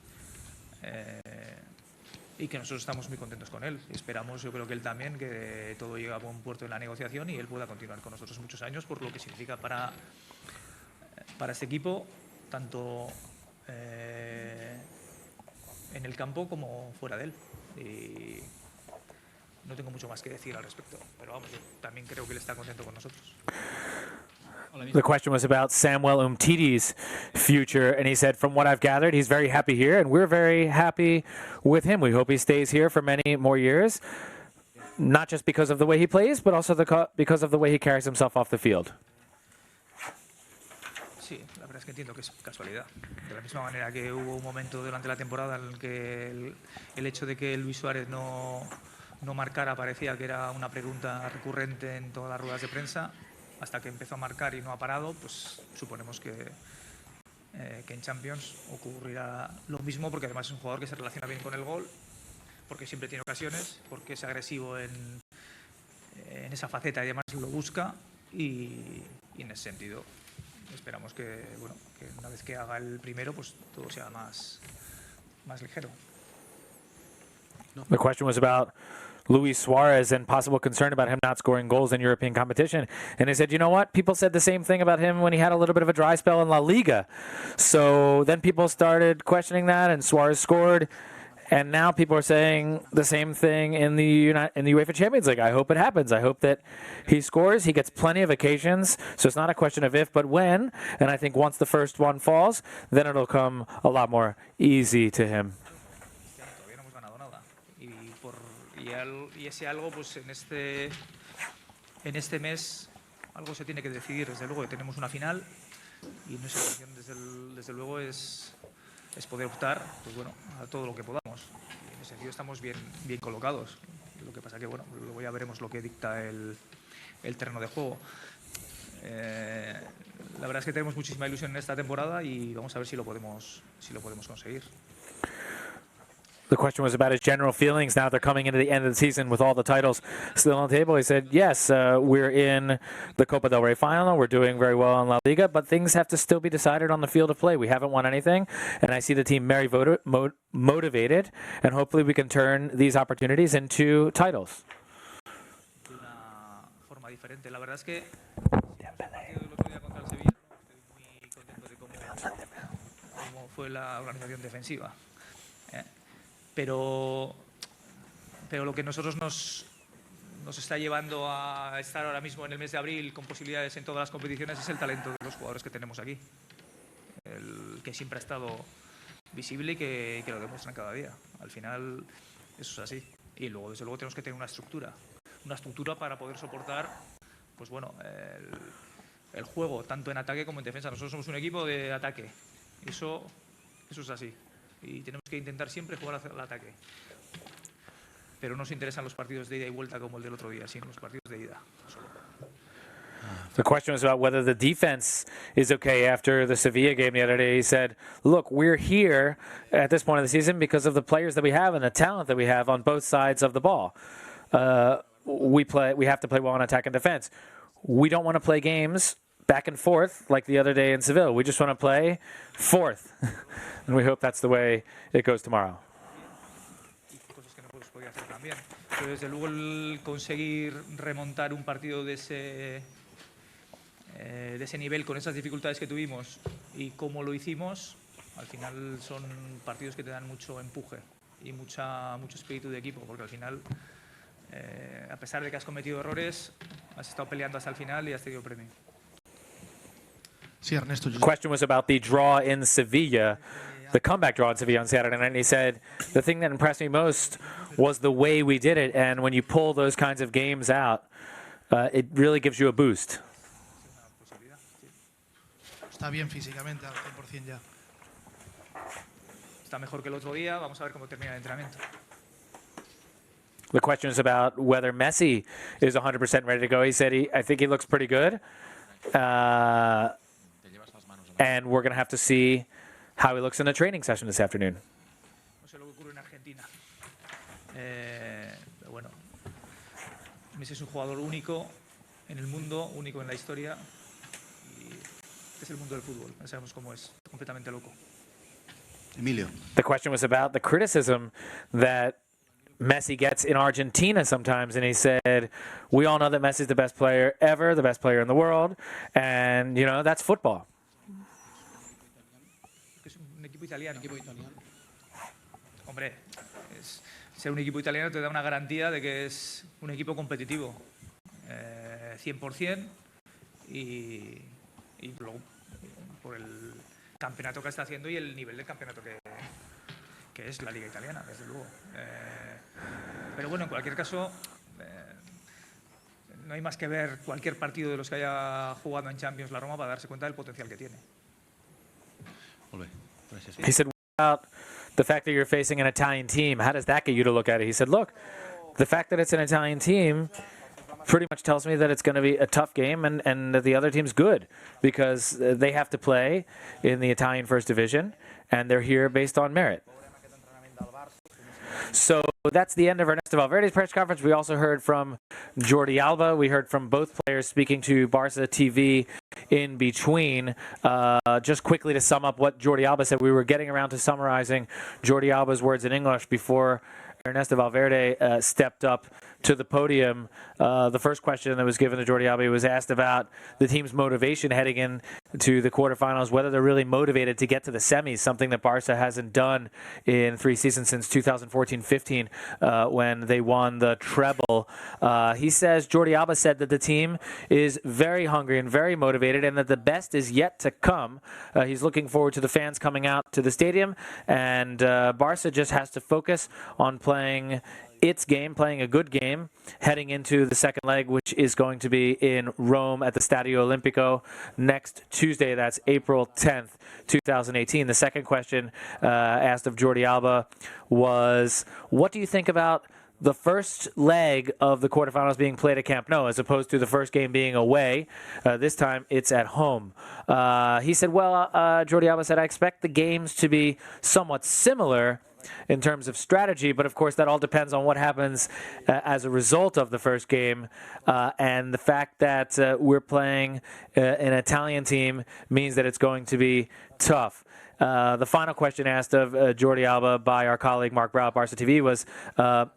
Speaker 18: y que nosotros estamos muy contentos con él. Esperamos, yo creo que él también, que todo llegue a buen puerto en la negociación y él pueda continuar con nosotros muchos años por lo que significa para este equipo, tanto en el campo como fuera de él. Y no tengo mucho más que decir al respecto, pero vamos, yo también creo que él está contento con nosotros.
Speaker 15: The question was about Samuel Umtiti's future, and he said, from what I've gathered, he's very happy here, and we're very happy with him. We hope he stays here for many more years, not just because of the way he plays, but also because of the way he carries himself off the field.
Speaker 18: Sí, la verdad es que entiendo que es casualidad. De la misma manera que hubo un momento durante la temporada en el que el hecho de que Luis Suárez no marcara parecía que era una pregunta recurrente en todas las ruedas de prensa, hasta que empezó a marcar y no ha parado, pues suponemos que en Champions ocurrirá lo mismo, porque además es un jugador que se relaciona bien con el gol, porque siempre tiene ocasiones, porque es agresivo en esa faceta y además lo busca, y en ese sentido esperamos que una vez que haga el primero, pues todo sea más ligero.
Speaker 15: The question was about Luis Suarez and possible concern about him not scoring goals in European competition. And he said, you know what? People said the same thing about him when he had a little bit of a dry spell in La Liga. So then people started questioning that, and Suarez scored. And now people are saying the same thing in the UEFA Champions League. I hope it happens. I hope that he scores. He gets plenty of occasions. So it's not a question of if, but when. And I think once the first one falls, then it'll come a lot more easy to him.
Speaker 18: Todavía no hemos ganado nada. Y ese algo, pues en este mes, algo se tiene que decidir. Desde luego que tenemos una final y nuestra intención, desde luego, es poder optar, pues bueno, a todo lo que podamos. Y en ese sentido estamos bien colocados. Lo que pasa que, bueno, luego ya veremos lo que dicta el terreno de juego. La verdad es que tenemos muchísima ilusión en esta temporada y vamos a ver si lo podemos conseguir.
Speaker 15: The question was about his general feelings now they're coming into the end of the season with all the titles still on the table. He said, yes, we're in the Copa del Rey final. We're doing very well in La Liga, but things have to still be decided on the field of play. We haven't won anything, and I see the team very motivated, and hopefully we can turn these opportunities into titles.
Speaker 18: De una forma diferente. La verdad es que el partido del otro día contra el Sevilla, estoy muy contento de cómo fue la organización defensiva. Pero lo que nosotros nos está llevando a estar ahora mismo en el mes de abril con posibilidades en todas las competiciones es el talento de los jugadores que tenemos aquí, que siempre ha estado visible y que lo demuestran cada día. Al final eso es así. Y luego, desde luego, tenemos que tener una estructura para poder soportar, pues bueno, el juego tanto en ataque como en defensa. Nosotros somos un equipo de ataque. Eso es así. Y tenemos que intentar siempre jugar hacia el ataque. Pero no nos interesan los partidos de ida y vuelta como el del otro día, sino los partidos de ida. Solo.
Speaker 15: The question was about whether the defense is okay after the Sevilla game the other day. He said, look, we're here at this point of the season because of the players that we have and the talent that we have on both sides of the ball. We have to play well on attack and defense. We don't want to play games back and forth like the other day in Seville. We just want to play fourth. And we hope that's the way it goes tomorrow.
Speaker 18: Cosas que no podía hacer también. Pero desde luego el conseguir remontar un partido de ese nivel con esas dificultades que tuvimos y cómo lo hicimos, al final son partidos que te dan mucho empuje y mucho espíritu de equipo, porque al final, a pesar de que has cometido errores, has estado peleando hasta el final y has tenido premio.
Speaker 11: Sí, Ernesto.
Speaker 15: The question was about the draw in Sevilla, the comeback draw in Sevilla on Saturday night, and he said, the thing that impressed me most was the way we did it, and when you pull those kinds of games out, it really gives you a boost.
Speaker 12: Está bien físicamente al 100% ya.
Speaker 18: Está mejor que el otro día, vamos a ver cómo termina el entrenamiento.
Speaker 15: The question is about whether Messi is 100% ready to go. He said, I think he looks pretty good. And we're going to have to see how he looks in the training session this afternoon.
Speaker 18: No sé lo que ocurre en Argentina. Pero bueno, Messi es un jugador único en el mundo, único en la historia. Y es el mundo del fútbol. Ya sabemos cómo es, completamente loco.
Speaker 10: Emilio.
Speaker 15: The question was about the criticism that Messi gets in Argentina sometimes, and he said, we all know that Messi's the best player ever, the best player in the world, and, you know, that's football.
Speaker 18: Es un equipo italiano. Hombre, ser un equipo italiano te da una garantía de que es un equipo competitivo, 100%, y luego por el campeonato que está haciendo y el nivel del campeonato que es la Liga Italiana, desde luego. Pero bueno, en cualquier caso, no hay más que ver cualquier partido de los que haya jugado en Champions la Roma para darse cuenta del potencial que tiene.
Speaker 15: He said, what about the fact that you're facing an Italian team? How does that get you to look at it? He said, look, the fact that it's an Italian team pretty much tells me that it's going to be a tough game and that the other team's good because they have to play in the Italian First Division and they're here based on merit. So that's the end of Ernesto Valverde's press conference. We also heard from Jordi Alba. We heard from both players speaking to Barça TV in between. Just quickly to sum up what Jordi Alba said, we were getting around to summarizing Jordi Alba's words in English before Ernesto Valverde stepped up to the podium. The first question that was given to Jordi Alba was asked about the team's motivation heading into the quarterfinals, whether they're really motivated to get to the semis, something that Barça hasn't done in 3 seasons since 2014-15 when they won the treble. He says, Jordi Alba said that the team is very hungry and very motivated and that the best is yet to come. He's looking forward to the fans coming out to the stadium, and Barça just has to focus on playing its game, playing a good game, heading into the second leg, which is going to be in Rome at the Stadio Olimpico next Tuesday. That's April 10th, 2018. The second question asked of Jordi Alba was, what do you think about the first leg of the quarterfinals being played at Camp Nou, as opposed to the first game being away? This time it's at home. He said, well, Jordi Alba said, I expect the games to be somewhat similar in terms of strategy, but of course that all depends on what happens as a result of the first game, and the fact that we're playing an Italian team means that it's going to be tough. The final question asked of Jordi Alba by our colleague Mark Brow at Barça TV was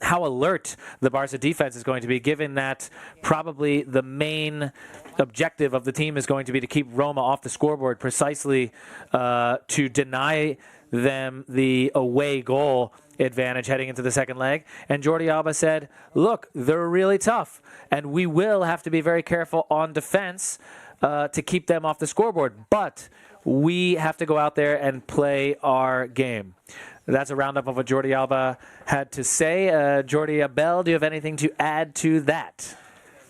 Speaker 15: how alert the Barça defense is going to be, given that probably the main objective of the team is going to be to keep Roma off the scoreboard, precisely to deny them the away goal advantage heading into the second leg. And Jordi Alba said, look, they're really tough, and we will have to be very careful on defense to keep them off the scoreboard, but we have to go out there and play our game. That's a roundup of what Jordi Alba had to say. Jordi Abel, do you have anything to add to that?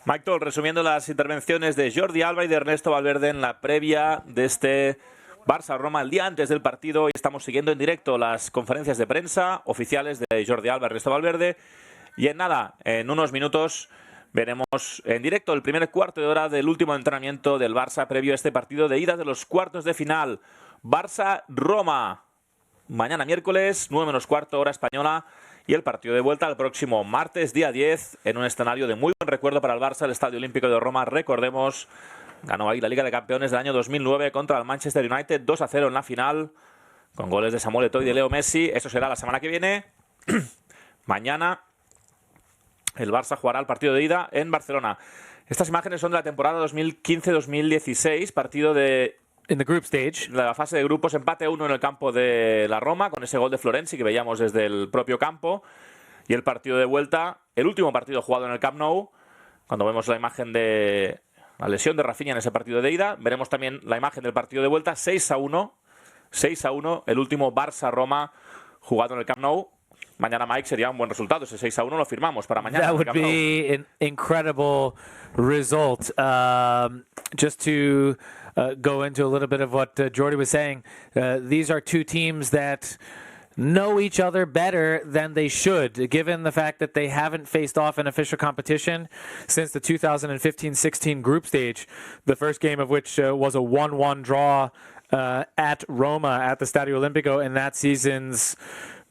Speaker 17: Mike Toll, resumiendo las intervenciones de Jordi Alba y de Ernesto Valverde en la previa de este Barça-Roma el día antes del partido, y estamos siguiendo en directo las conferencias de prensa oficiales de Jordi Alba y Ernesto Valverde, y en nada, en unos minutos veremos en directo el primer cuarto de hora del último entrenamiento del Barça previo a este partido de ida de los cuartos de final. Barça-Roma, mañana miércoles, 9:15 hora española, y el partido de vuelta el próximo martes, día 10, en un escenario de muy buen recuerdo para el Barça, el Estadio Olímpico de Roma. Recordemos, ganó ahí la Liga de Campeones del año 2009 contra el Manchester United 2-0 en la final, con goles de Samuel Eto'o y de Leo Messi. Eso será la semana que viene. Mañana el Barça jugará el partido de ida en Barcelona. Estas imágenes son de la temporada 2015-2016, partido de
Speaker 15: in the group stage,
Speaker 17: la fase de grupos, empate 1 en el campo de la Roma, con ese gol de Florenzi que veíamos desde el propio campo, y el partido de vuelta, el último partido jugado en el Camp Nou, cuando vemos la imagen de la lesión de Rafinha en ese partido de ida. Veremos también la imagen del partido de vuelta, 6-1, el último Barça-Roma jugado en el Camp Nou. Mañana, Mike, sería un buen resultado. Ese 6-1 lo firmamos para mañana.
Speaker 15: That would be an incredible result. Just to go into a little bit of what Jordi was saying, these are two teams that know each other better than they should, given the fact that they haven't faced off in official competition since the 2015-16 group stage, the first game of which was a 1-1 draw at Roma at the Stadio Olimpico in that season's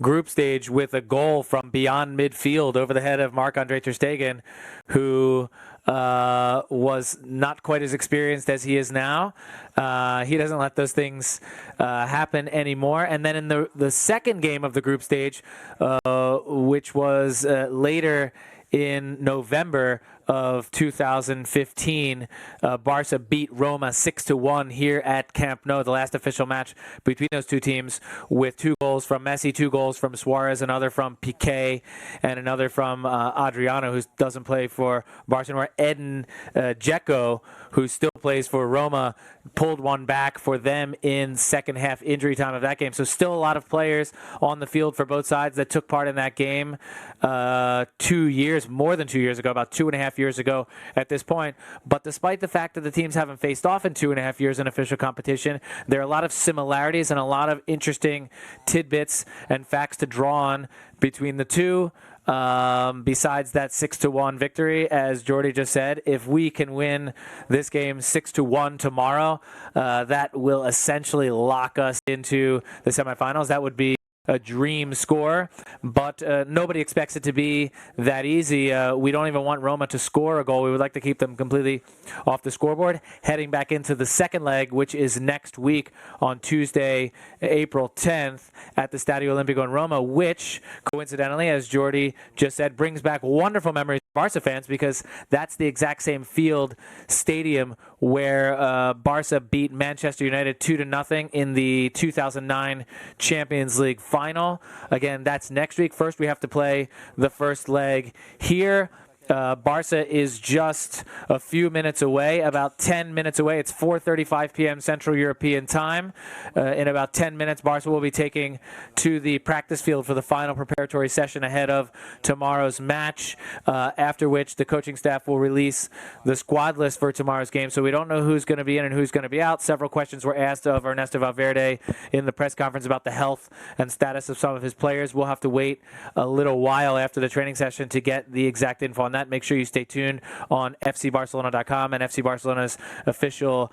Speaker 15: group stage, with a goal from beyond midfield over the head of Marc-Andre ter Stegen, who was not quite as experienced as he is now. He doesn't let those things happen anymore. And then in the second game of the group stage, which was later in November of 2015, Barça beat Roma 6-1 here at Camp Nou, the last official match between those two teams, with 2 goals from Messi, 2 goals from Suarez, another from Piqué, and another from Adriano, who doesn't play for Barcelona. Edin Dzeko, who still plays for Roma, pulled one back for them in second half injury time of that game. So still a lot of players on the field for both sides that took part in that game 2 years, more than 2 years ago, about 2.5 years ago at this point. But despite the fact that the teams haven't faced off in 2.5 years in official competition, there are a lot of similarities and a lot of interesting tidbits and facts to draw on between the two. Besides that 6-1 victory, as Jordi just said, if we can win this game 6-1 tomorrow, that will essentially lock us into the semifinals. That would be a dream score, but nobody expects it to be that easy. We don't even want Roma to score a goal. We would like to keep them completely off the scoreboard. Heading back into the second leg, which is next week on Tuesday, April 10th at the Stadio Olimpico in Roma, which coincidentally, as Jordi just said, brings back wonderful memories for Barça fans because that's the exact same field, stadium where Barça beat Manchester United 2-0 in the 2009 Champions League final. Again, that's next week. First, we have to play the first leg here. Barça is just a few minutes away, about 10 minutes away. It's 4:35 p.m. Central European time. In about 10 minutes, Barça will be taking to the practice field for the final preparatory session ahead of tomorrow's match, after which the coaching staff will release the squad list for tomorrow's game. So we don't know who's going to be in and who's going to be out. Several questions were asked of Ernesto Valverde in the press conference about the health and status of some of his players. We'll have to wait a little while after the training session to get the exact info on that. Make sure you stay tuned on fcbarcelona.com and FC Barcelona's official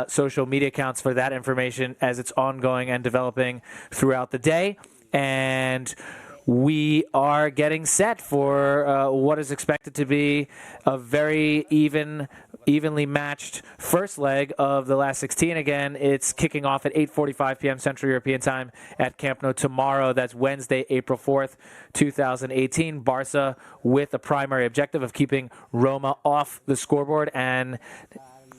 Speaker 15: social media accounts for that information as it's ongoing and developing throughout the day. And we are getting set for what is expected to be a very evenly matched first leg of the last 16. Again, it's kicking off at 8:45 p.m. Central European time at Camp Nou tomorrow. That's Wednesday, April 4th, 2018. Barça with a primary objective of keeping Roma off the scoreboard and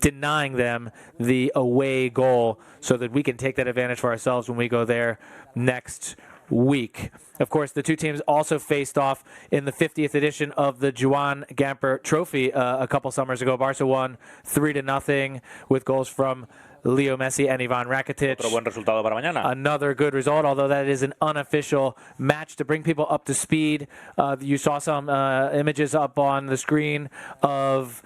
Speaker 15: denying them the away goal so that we can take that advantage for ourselves when we go there next week. Of course, the two teams also faced off in the 50th edition of the Joan Gamper Trophy a couple summers ago. Barça won 3-0 with goals from Leo Messi and Ivan Rakitic.
Speaker 17: Otro buen resultado para mañana.
Speaker 15: Another good result, although that is an unofficial match. To bring people up to speed, you saw some images up on the screen of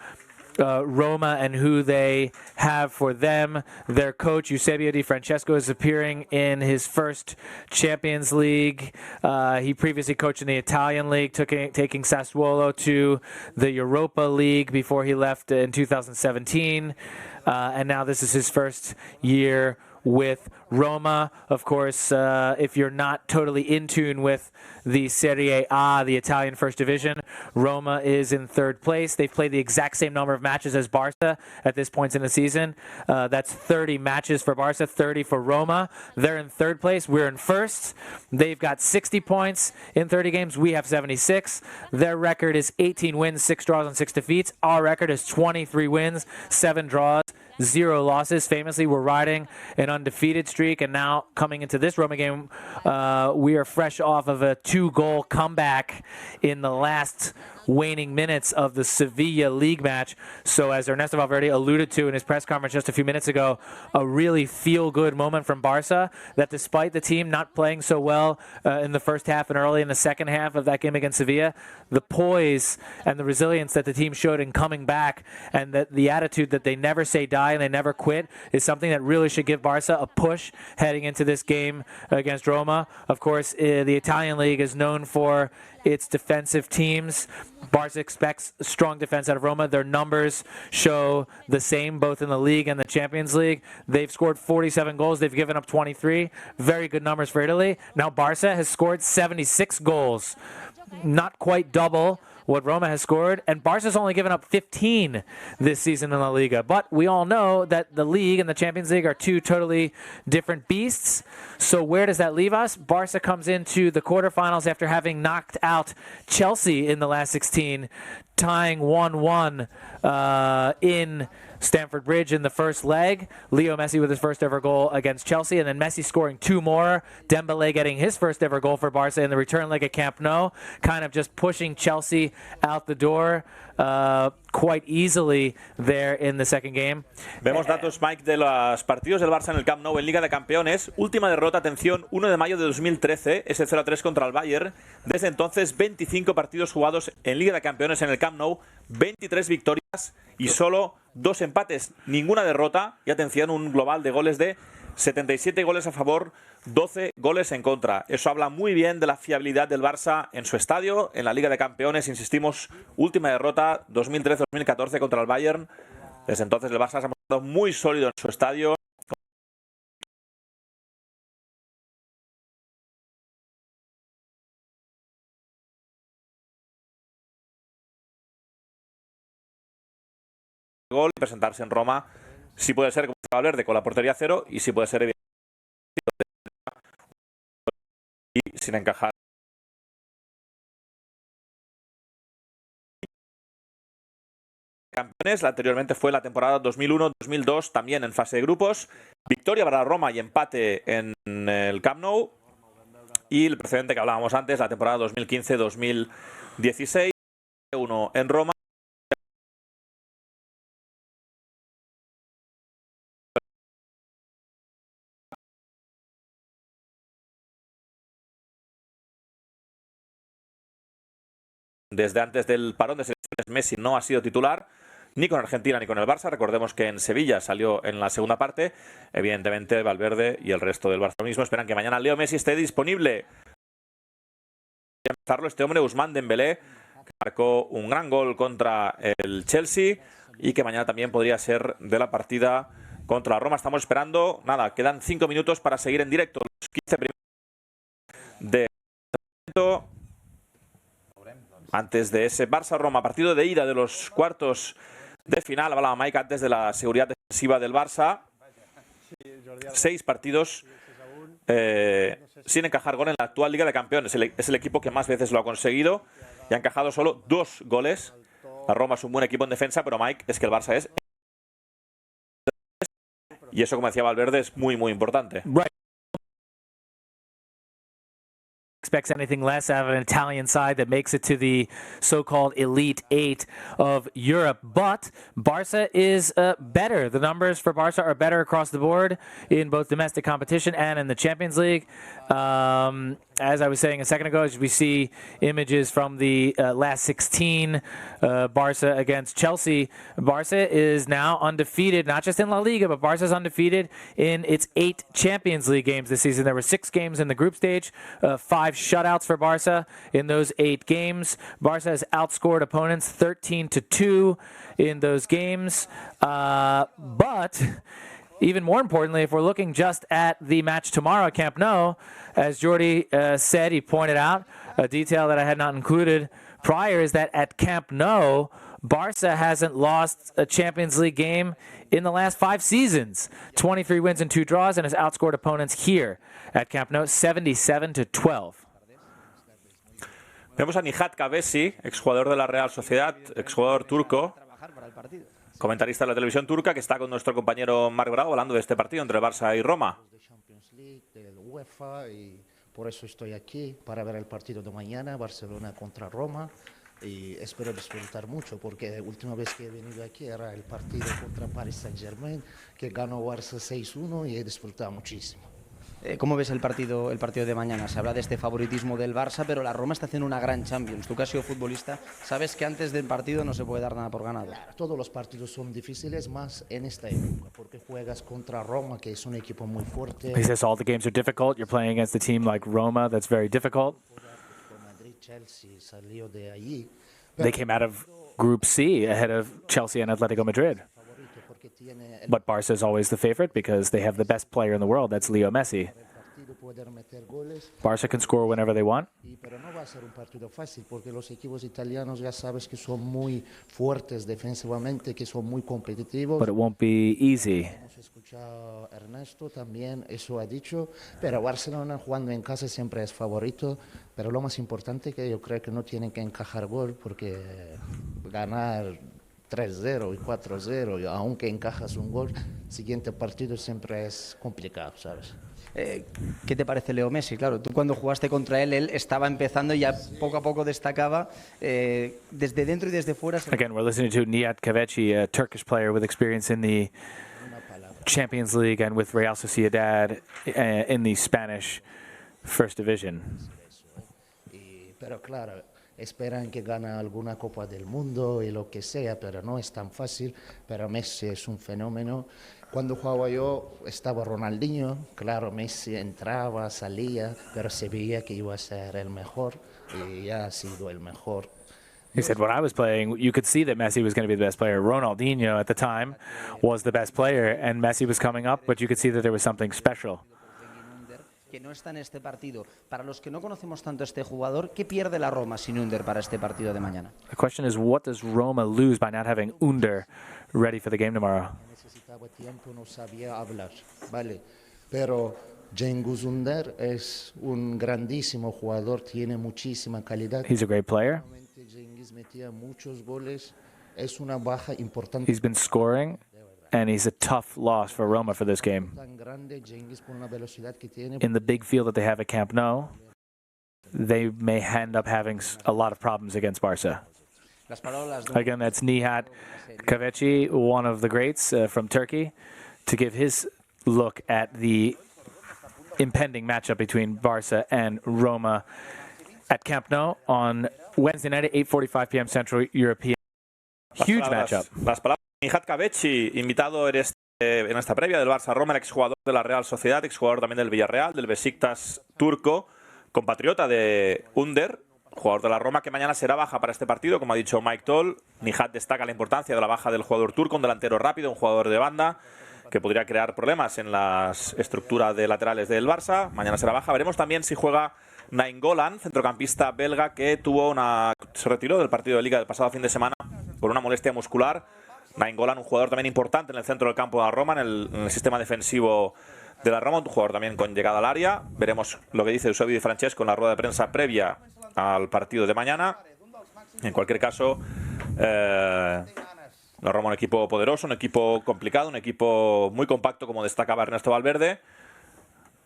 Speaker 15: Roma and who they have for them. Their coach, Eusebio Di Francesco, is appearing in his first Champions League. He previously coached in the Italian League, taking Sassuolo to the Europa League before he left in 2017. And now this is his first year with Roma. Of course, if you're not totally in tune with the Serie A, the Italian First Division, Roma is in third place. They've played the exact same number of matches as Barça at this point in the season. That's 30 matches for Barça, 30 for Roma. They're in third place. We're in first. They've got 60 points in 30 games. We have 76. Their record is 18 wins, 6 draws, and 6 defeats. Our record is 23 wins, 7 draws, 0 losses. Famously, we're riding an undefeated streak, and now coming into this Roma game, we are fresh off of a 2-goal comeback in the last waning minutes of the Sevilla league match. So as Ernesto Valverde alluded to in his press conference just a few minutes ago, a really feel-good moment from Barça, that despite the team not playing so well in the first half and early in the second half of that game against Sevilla, the poise and the resilience that the team showed in coming back, and that the attitude that they never say die and they never quit, is something that really should give Barça a push heading into this game against Roma. Of course, the Italian league is known for its defensive teams. Barça expects strong defense out of Roma. Their numbers show the same, both in the league and the Champions League. They've scored 47 goals. They've given up 23. Very good numbers for Italy. Now Barça has scored 76 goals. Not quite double what Roma has scored, and Barca's only given up 15 this season in La Liga. But we all know that the league and the Champions League are two totally different beasts. So where does that leave us? Barca comes into the quarterfinals after having knocked out Chelsea in the last 16, tying 1-1 in Stamford Bridge in the first leg. Leo Messi with his first ever goal against Chelsea, and then Messi scoring 2 more. Dembele getting his first ever goal for Barca in the return leg at Camp Nou, kind of just pushing Chelsea out the door quite easily there in the second game.
Speaker 17: Vemos datos, Mike, de los partidos del Barça en el Camp Nou en Liga de Campeones. Última derrota, atención, 1 de mayo de 2013, ese 0-3 contra el Bayern. Desde entonces, 25 partidos jugados en Liga de Campeones en el Camp Nou, 23 victorias y solo 2 empates, ninguna derrota. Y atención, un global de goles de 77 goles a favor, 12 goles en contra. Eso habla muy bien de la fiabilidad del Barça en su estadio, en la Liga de Campeones. Insistimos, última derrota 2013-2014 contra el Bayern. Desde entonces el Barça se ha mostrado muy sólido en su estadio. gol y presentarse en Roma, si puede ser como Valverde con la portería cero y si puede ser evidentemente y sin encajar. Campeones, anteriormente fue la temporada 2001-2002, también en fase de grupos. Victoria para la Roma y empate en el Camp Nou. Y el precedente que hablábamos antes, la temporada 2015-2016, 1 en Roma. Desde antes del parón de selecciones, Messi no ha sido titular ni con Argentina ni con el Barça. Recordemos que en Sevilla salió en la segunda parte. Evidentemente, Valverde y el resto del barcelonismo esperan que mañana Leo Messi esté disponible. Este hombre, Ousmane Dembélé, que marcó un gran gol contra el Chelsea y que mañana también podría ser de la partida contra la Roma. Estamos esperando, nada, quedan 5 minutos para seguir en directo los 15 primeros de antes de ese Barça-Roma, partido de ida de los cuartos de final. Hablaba Mike antes de la seguridad defensiva del Barça. 6 partidos sin encajar gol en la actual Liga de Campeones. Es el equipo que más veces lo ha conseguido y ha encajado solo 2 goles. La Roma es un buen equipo en defensa, pero Mike, es que el Barça es... Y eso, como decía Valverde, es muy, muy importante.
Speaker 15: Expects anything less out of an Italian side that makes it to the so-called Elite Eight of Europe. But Barça is better. The numbers for Barça are better across the board in both domestic competition and in the Champions League. As I was saying a second ago, as we see images from the last 16, Barça against Chelsea, Barça is now undefeated, not just in La Liga, but Barça is undefeated in its 8 Champions League games this season. There were 6 games in the group stage, 5 shutouts for Barça in those 8 games. Barça has outscored opponents 13-2 in those games. But even more importantly, if we're looking just at the match tomorrow at Camp Nou, as Jordi said, he pointed out a detail that I had not included prior, is that at Camp Nou, Barça hasn't lost a Champions League game in the last 5 seasons. 23 wins and 2 draws, and has outscored opponents here at Camp Nou 77-12.
Speaker 17: Vemos a Nihat Kabesi, exjugador de la Real Sociedad, exjugador turco, comentarista de la televisión turca, que está con nuestro compañero Marc Bravo hablando de este partido entre Barça y Roma.
Speaker 21: Y por eso estoy aquí, para ver el partido de mañana, Barcelona contra Roma, y espero disfrutar mucho, porque la última vez que he venido aquí era el partido contra Paris Saint-Germain, que ganó Barça 6-1 y he disfrutado muchísimo.
Speaker 19: ¿Cómo ves el partido de mañana? Se habla de este favoritismo del Barça, pero la Roma está haciendo una gran Champions. Tú que has sido futbolista, sabes que antes del partido no se puede dar nada por ganado.
Speaker 21: Claro, todos los partidos son difíciles, más en esta época, porque juegas contra Roma, que es un equipo muy fuerte.
Speaker 15: He says all the games are difficult. You're playing against a team like Roma that's very difficult.
Speaker 21: Chelsea salió de allí.
Speaker 15: They came out of Group C ahead of Chelsea and Atletico Madrid. But Barça is always the favorite because they have the best player in the world, that's Leo Messi. Barça can score whenever they want.
Speaker 21: Pero no va a ser un partido fácil porque los equipos italianos ya sabes que son muy fuertes defensivamente, que son muy competitivos.
Speaker 15: But it won't be easy.
Speaker 21: Hemos escuchado a Ernesto también, eso ha dicho. Pero Barcelona jugando en casa siempre es favorito. Pero lo más importante que yo creo que no tienen que encajar gol porque ganar 3-0 y 4-0, y aunque encajas un gol, siguiente partido siempre es complicado, ¿sabes?
Speaker 19: ¿Qué te parece Leo Messi? Claro, tú cuando jugaste contra él estaba empezando y ya poco a poco destacaba desde dentro y desde fuera.
Speaker 15: Again, we're listening to Nihat Kabeci, a Turkish player with experience in the Champions League and with Real Sociedad in the Spanish First Division.
Speaker 21: Pero claro, esperan que gane alguna Copa del Mundo y lo que sea, pero no es tan fácil. Pero Messi es un fenómeno. Cuando jugaba yo estaba Ronaldinho, claro, Messi entraba, salía, pero se veía que iba a ser el mejor y ya ha sido el mejor.
Speaker 15: He said, when I was playing, you could see that Messi was going to be the best player. Ronaldinho at the time was the best player, and Messi was coming up, but you could see that there was something special.
Speaker 19: que no está en este partido. Para los que no conocemos tanto a este jugador, ¿qué pierde la Roma sin Under para este partido de mañana?
Speaker 15: The question is, what does Roma lose by not having Under ready for the game tomorrow?
Speaker 21: Necesitaba tiempo, no sabía hablar, ¿vale? Pero Cengiz Under es un grandísimo jugador, tiene muchísima calidad.
Speaker 15: He's a great player.
Speaker 21: Cengiz metía muchos goles, es una baja importante.
Speaker 15: He's been scoring, and he's a tough loss for Roma for this game.
Speaker 21: Tan grande, Cengiz, por la velocidad que tiene.
Speaker 15: In the big field that they have at Camp Nou, they may end up having a lot of problems against Barça. Again, that's Nihat Kaveci, one of the greats from Turkey, to give his look at the impending matchup between Barça and Roma at Camp Nou on Wednesday night at 8:45 p.m. Central European. Huge matchup.
Speaker 17: Las palabras de Nihat Kaveci, invitado en esta previa del Barça-Roma, el exjugador de la Real Sociedad, exjugador también del Villarreal, del Besiktas turco, compatriota de Under, jugador de la Roma, que mañana será baja para este partido, como ha dicho Mike Toll. Nihat destaca la importancia de la baja del jugador turco, un delantero rápido, un jugador de banda, que podría crear problemas en las estructuras de laterales del Barça. Mañana será baja. Veremos también si juega Nainggolan, centrocampista belga, que se retiró del partido de Liga del pasado fin de semana por una molestia muscular. Nainggolan, un jugador también importante en el centro del campo de la Roma, en el sistema defensivo de la Roma, un jugador también con llegada al área. Veremos lo que dice Eusebio Di Francesco en la rueda de prensa previa al partido de mañana. En cualquier caso, la Roma un equipo poderoso, un equipo complicado, un equipo muy compacto, como destacaba Ernesto Valverde,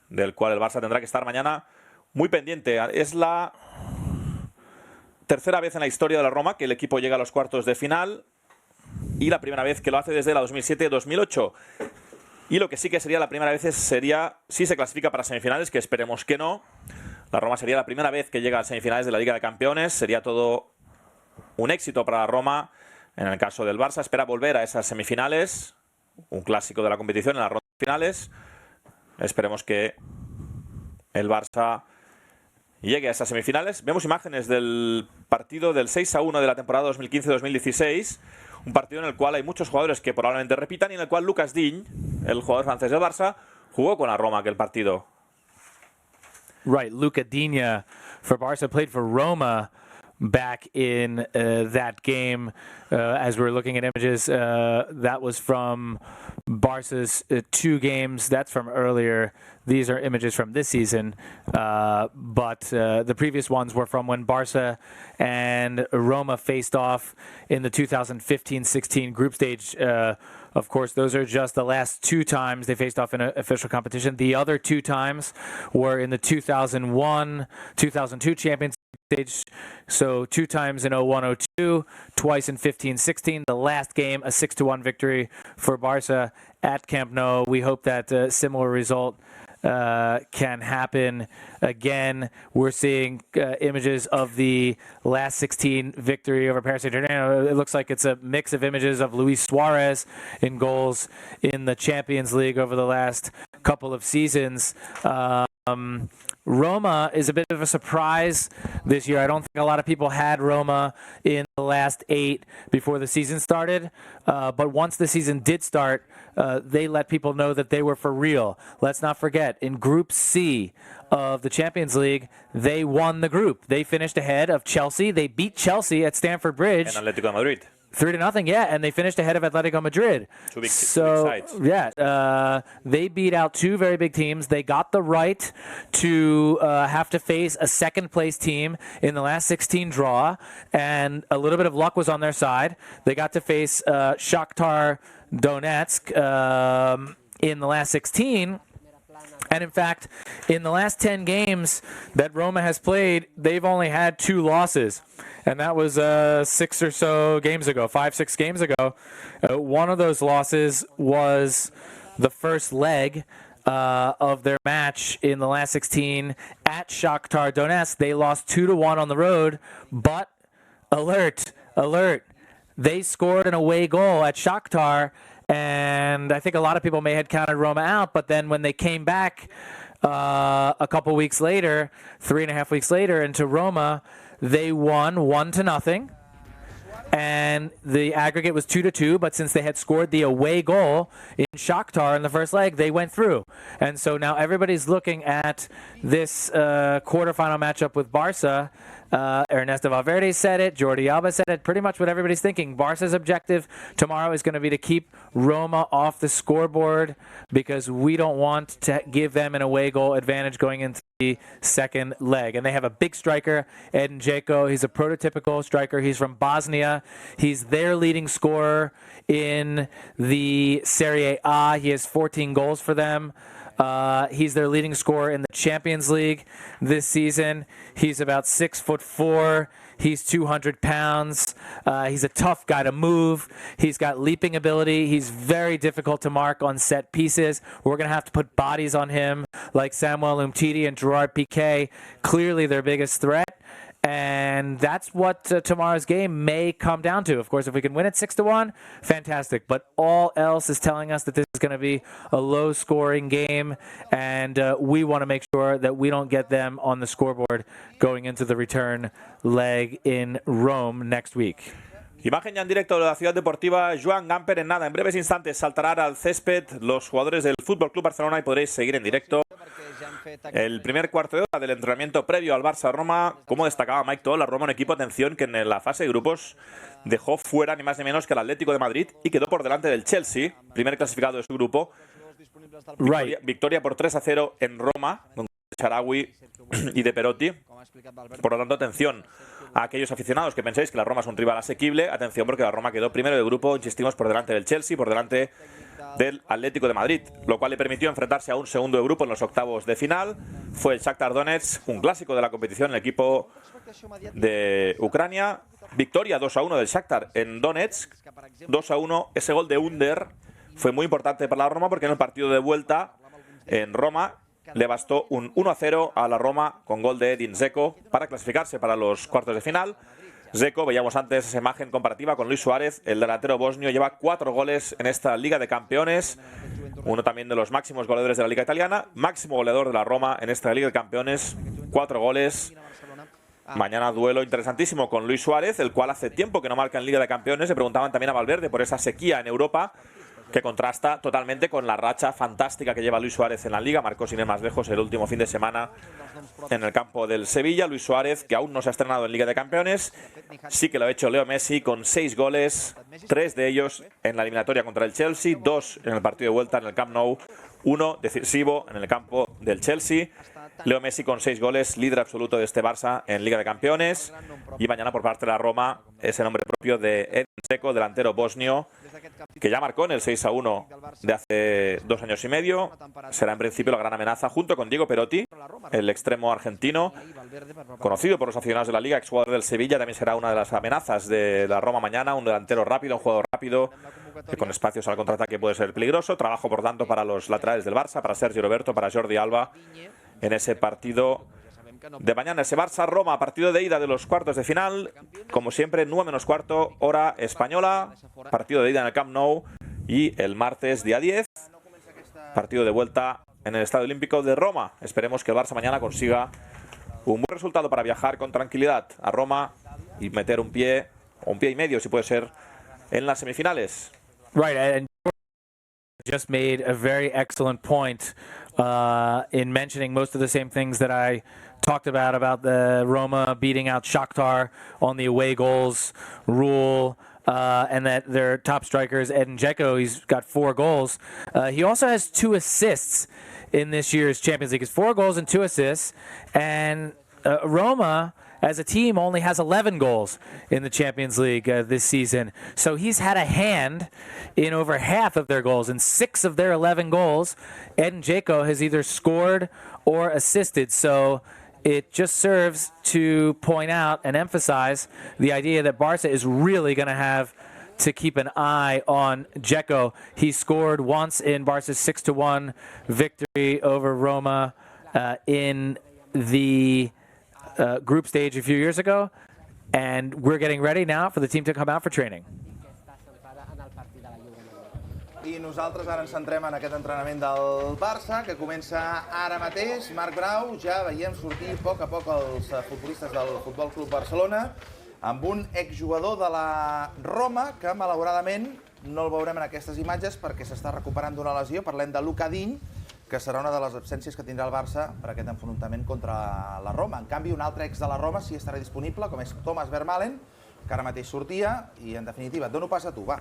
Speaker 17: del cual el Barça tendrá que estar mañana muy pendiente. Es la tercera vez en la historia de la Roma que el equipo llega a los cuartos de final y la primera vez que lo hace desde la 2007-2008. Y lo que sí que sería la primera vez sería, si se clasifica para semifinales, que esperemos que no, la Roma sería la primera vez que llega a semifinales de la Liga de Campeones. Sería todo un éxito para la Roma. En el caso del Barça, espera volver a esas semifinales, un clásico de la competición en las rondas finales. Esperemos que el Barça llegue a esas semifinales. Vemos imágenes del partido del 6-1 de la temporada 2015-2016, un partido en el cual hay muchos jugadores que probablemente repitan y en el cual Lucas Digne, el jugador francés del Barça, jugó con la Roma aquel partido.
Speaker 15: Right, Luca Digne for Barça played for Roma back in that game. As we're looking at images, that was from Barca's 2 games. That's from earlier. These are images from this season. But the previous ones were from when Barca and Roma faced off in the 2015-16 group stage. Of course, those are just the last 2 times they faced off in an official competition. The other 2 times were in the 2001-2002 Champions stage, so 2 times in 01-02, twice in 15-16. The last game, a 6-1 victory for Barca at Camp Nou. We hope that a similar result can happen again. We're seeing images of the last 16 victory over Paris Saint-Germain. It looks like it's a mix of images of Luis Suarez in goals in the Champions League over the last couple of seasons. Roma is a bit of a surprise this year. I don't think a lot of people had Roma in the last 8 before the season started. But once the season did start, they let people know that they were for real. Let's not forget, in Group C of the Champions League, they won the group. They finished ahead of Chelsea. They beat Chelsea at Stamford Bridge.
Speaker 17: En Atlético de Madrid.
Speaker 15: 3-0, yeah, and they finished ahead of Atletico Madrid.
Speaker 17: Two big sides.
Speaker 15: Yeah, they beat out 2 very big teams. They got the right to have to face a second-place team in the last 16 draw, and a little bit of luck was on their side. They got to face Shakhtar Donetsk in the last 16. And in fact, in the last 10 games that Roma has played, they've only had 2 losses. And that was 6 or so games ago, 5-6 games ago. One of those losses was the first leg of their match in the last 16 at Shakhtar Donetsk. They lost 2-1 on the road, but alert, they scored an away goal at Shakhtar. And I think a lot of people may have counted Roma out, but then when they came back a couple weeks later, 3.5 weeks later into Roma, they won 1-0. and the aggregate was 2-2, but since they had scored the away goal in Shakhtar in the first leg, they went through. And so now everybody's looking at this quarterfinal matchup with Barça. Ernesto Valverde said it, Jordi Alba said it, pretty much what everybody's thinking. Barca's objective tomorrow is going to be to keep Roma off the scoreboard because we don't want to give them an away goal advantage going into the second leg. And they have a big striker, Edin Dzeko. He's a prototypical striker. He's from Bosnia. He's their leading scorer in the Serie A. He has 14 goals for them. He's their leading scorer in the Champions League this season. He's about 6'4". He's 200 pounds. He's a tough guy to move. He's got leaping ability. He's very difficult to mark on set pieces. We're going to have to put bodies on him like Samuel Umtiti and Gerard Piqué, clearly their biggest threat. And that's what tomorrow's game may come down to. Of course, if we can win it 6-1, fantastic. But all else is telling us that this is going to be a low-scoring game, and we want to make sure that we don't get them on the scoreboard going into the return leg in Rome next week.
Speaker 17: Imagen ya en directo de la ciudad deportiva. Joan Gamper en nada, en breves instantes saltarán al césped los jugadores del Fútbol Club Barcelona y podréis seguir en directo el primer cuarto de hora del entrenamiento previo al Barça-Roma. Como destacaba Mike Toll, la Roma, un equipo, atención, que en la fase de grupos dejó fuera ni más ni menos que el Atlético de Madrid y quedó por delante del Chelsea, primer clasificado de su grupo. Victoria por 3-0 en Roma, con Charawi y de Perotti. Por lo tanto, atención a aquellos aficionados que pensáis que la Roma es un rival asequible. Atención, porque la Roma quedó primero de grupo, insistimos, por delante del Chelsea, por delante del Atlético de Madrid, lo cual le permitió enfrentarse a un segundo de grupo en los octavos de final. Fue el Shakhtar Donetsk, un clásico de la competición, el equipo de Ucrania. Victoria 2-1 del Shakhtar en Donetsk, 2-1. Ese gol de Under fue muy importante para la Roma porque en el partido de vuelta en Roma le bastó un 1-0 a la Roma con gol de Edin Dzeko para clasificarse para los cuartos de final. Dzeko, veíamos antes esa imagen comparativa con Luis Suárez, el delantero bosnio, lleva 4 goles en esta Liga de Campeones, uno también de los máximos goleadores de la Liga Italiana, máximo goleador de la Roma en esta Liga de Campeones, 4 goles. Mañana duelo interesantísimo con Luis Suárez, el cual hace tiempo que no marca en Liga de Campeones. Se preguntaban también a Valverde por esa sequía en Europa, que contrasta totalmente con la racha fantástica que lleva Luis Suárez en la Liga. Marcó sin ir más lejos el último fin de semana en el campo del Sevilla. Luis Suárez, que aún no se ha estrenado en Liga de Campeones, sí que lo ha hecho Leo Messi con 6 goles, 3 de ellos en la eliminatoria contra el Chelsea, 2 en el partido de vuelta en el Camp Nou, 1 decisivo en el campo del Chelsea. Leo Messi con 6 goles, líder absoluto de este Barça en Liga de Campeones. Y mañana por parte de la Roma ese nombre propio de Edin Dzeko, delantero bosnio, que ya marcó en el 6-1 de hace 2 años y medio. Será en principio la gran amenaza junto con Diego Perotti, el extremo argentino, conocido por los aficionados de la Liga, exjugador del Sevilla. También será una de las amenazas de la Roma mañana, un delantero rápido, un jugador rápido, que con espacios al contraataque puede ser peligroso. Trabajo, por tanto, para los laterales del Barça, para Sergio Roberto, para Jordi Alba, en ese partido de mañana, ese Barça-Roma, partido de ida de los cuartos de final. Como siempre, 9:15, hora española, partido de ida en el Camp Nou. Y el martes, día 10, partido de vuelta en el Estadio Olímpico de Roma. Esperemos que el Barça mañana consiga un buen resultado para viajar con tranquilidad a Roma y meter un pie, o un pie y medio, si puede ser, en las semifinales.
Speaker 15: Right, and just made a very excellent point in mentioning most of the same things that I talked about the Roma beating out Shakhtar on the away goals rule, and that their top striker is Edin Dzeko. He's got 4 goals. He also has 2 assists in this year's Champions League. It's 4 goals and 2 assists, and Roma, as a team, only has 11 goals in the Champions League this season. So he's had a hand in over half of their goals. In 6 of their 11 goals, Edin Dzeko has either scored or assisted. So it just serves to point out and emphasize the idea that Barca is really going to have to keep an eye on Dzeko. He scored once in Barca's 6-1 victory over Roma in the group stage a few years ago, and we're getting ready now for the team to come out for training.
Speaker 1: I nosaltres ara ens centrem en aquest entrenament del Barça, que comença ara mateix. Marc Grau, ja veiem sortir a poc els futbolistes del Futbol Club Barcelona. amb un exjugador de la Roma que, malauradament, no el veurem en aquestes imatges perquè s'està recuperant d'una lesió. Parlem de Luka Digne, que serà una de les absències que tindrà el Barça per aquest enfrontament contra la Roma. En canvi, un altre ex de la Roma sí estarà disponible, com és Thomas Vermaelen, que ara mateix sortia, i en definitiva, et dono pas a tu, va.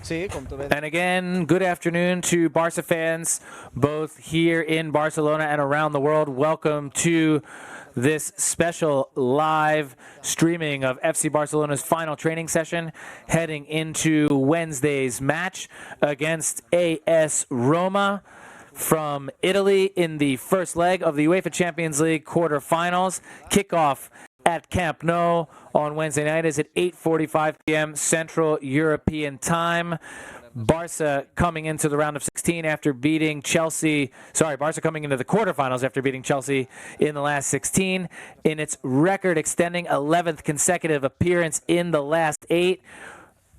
Speaker 15: And again, good afternoon to Barça fans, both here in Barcelona and around the world. Welcome to this special live streaming of FC Barcelona's final training session heading into Wednesday's match against AS Roma from Italy in the first leg of the UEFA Champions League quarterfinals. Kickoff at Camp Nou on Wednesday night is at 8:45 p.m. Central European Time. Barça coming into the round of 16 after beating Chelsea. Barça coming into the quarterfinals after beating Chelsea in the last 16 in its record-extending 11th consecutive appearance in the last 8.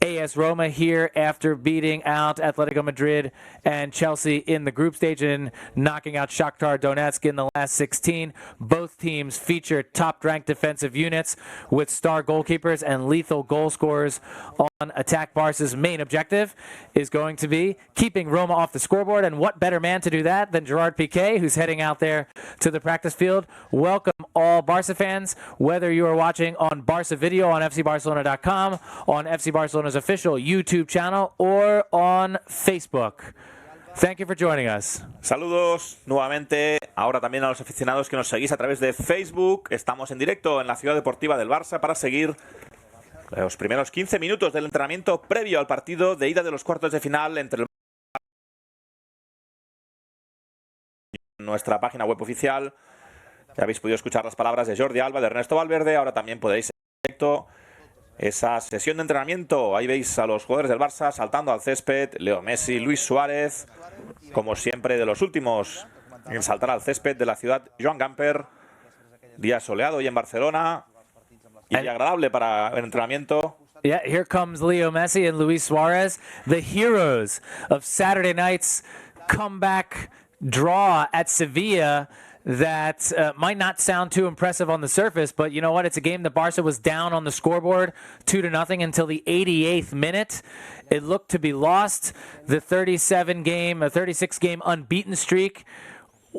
Speaker 15: AS Roma here after beating out Atletico Madrid and Chelsea in the group stage and knocking out Shakhtar Donetsk in the last 16. Both teams feature top-ranked defensive units with star goalkeepers and lethal goal scorers on attack. Barca's main objective is going to be keeping Roma off the scoreboard, and what better man to do that than Gerard Piqué, who's heading out there to the practice field. Welcome all Barca fans, whether you are watching on Barca Video on fcbarcelona.com, on FC Barcelona's official YouTube channel, or on Facebook. Thank you for joining us.
Speaker 17: Saludos nuevamente, ahora también a los aficionados que nos seguís a través de Facebook. Estamos en directo en la Ciudad Deportiva del Barça para seguir los primeros 15 minutos del entrenamiento previo al partido de ida de los cuartos de final entre el nuestra página web oficial. Ya habéis podido escuchar las palabras de Jordi, Alba, de Ernesto, Valverde. Ahora también podéis en directo esa sesión de entrenamiento. Ahí veis a los jugadores del Barça saltando al césped. Leo Messi, Luis Suárez, como siempre de los últimos en saltar al césped de la ciudad. Joan Gamper, día soleado hoy en Barcelona y agradable para el entrenamiento.
Speaker 15: Yeah, here comes Leo Messi and Luis Suarez, the heroes of Saturday night's comeback draw at Sevilla. That might not sound too impressive on the surface, but you know what? It's a game that Barca was down on the scoreboard 2-0 until the 88th minute. It looked to be lost. The 36-game unbeaten streak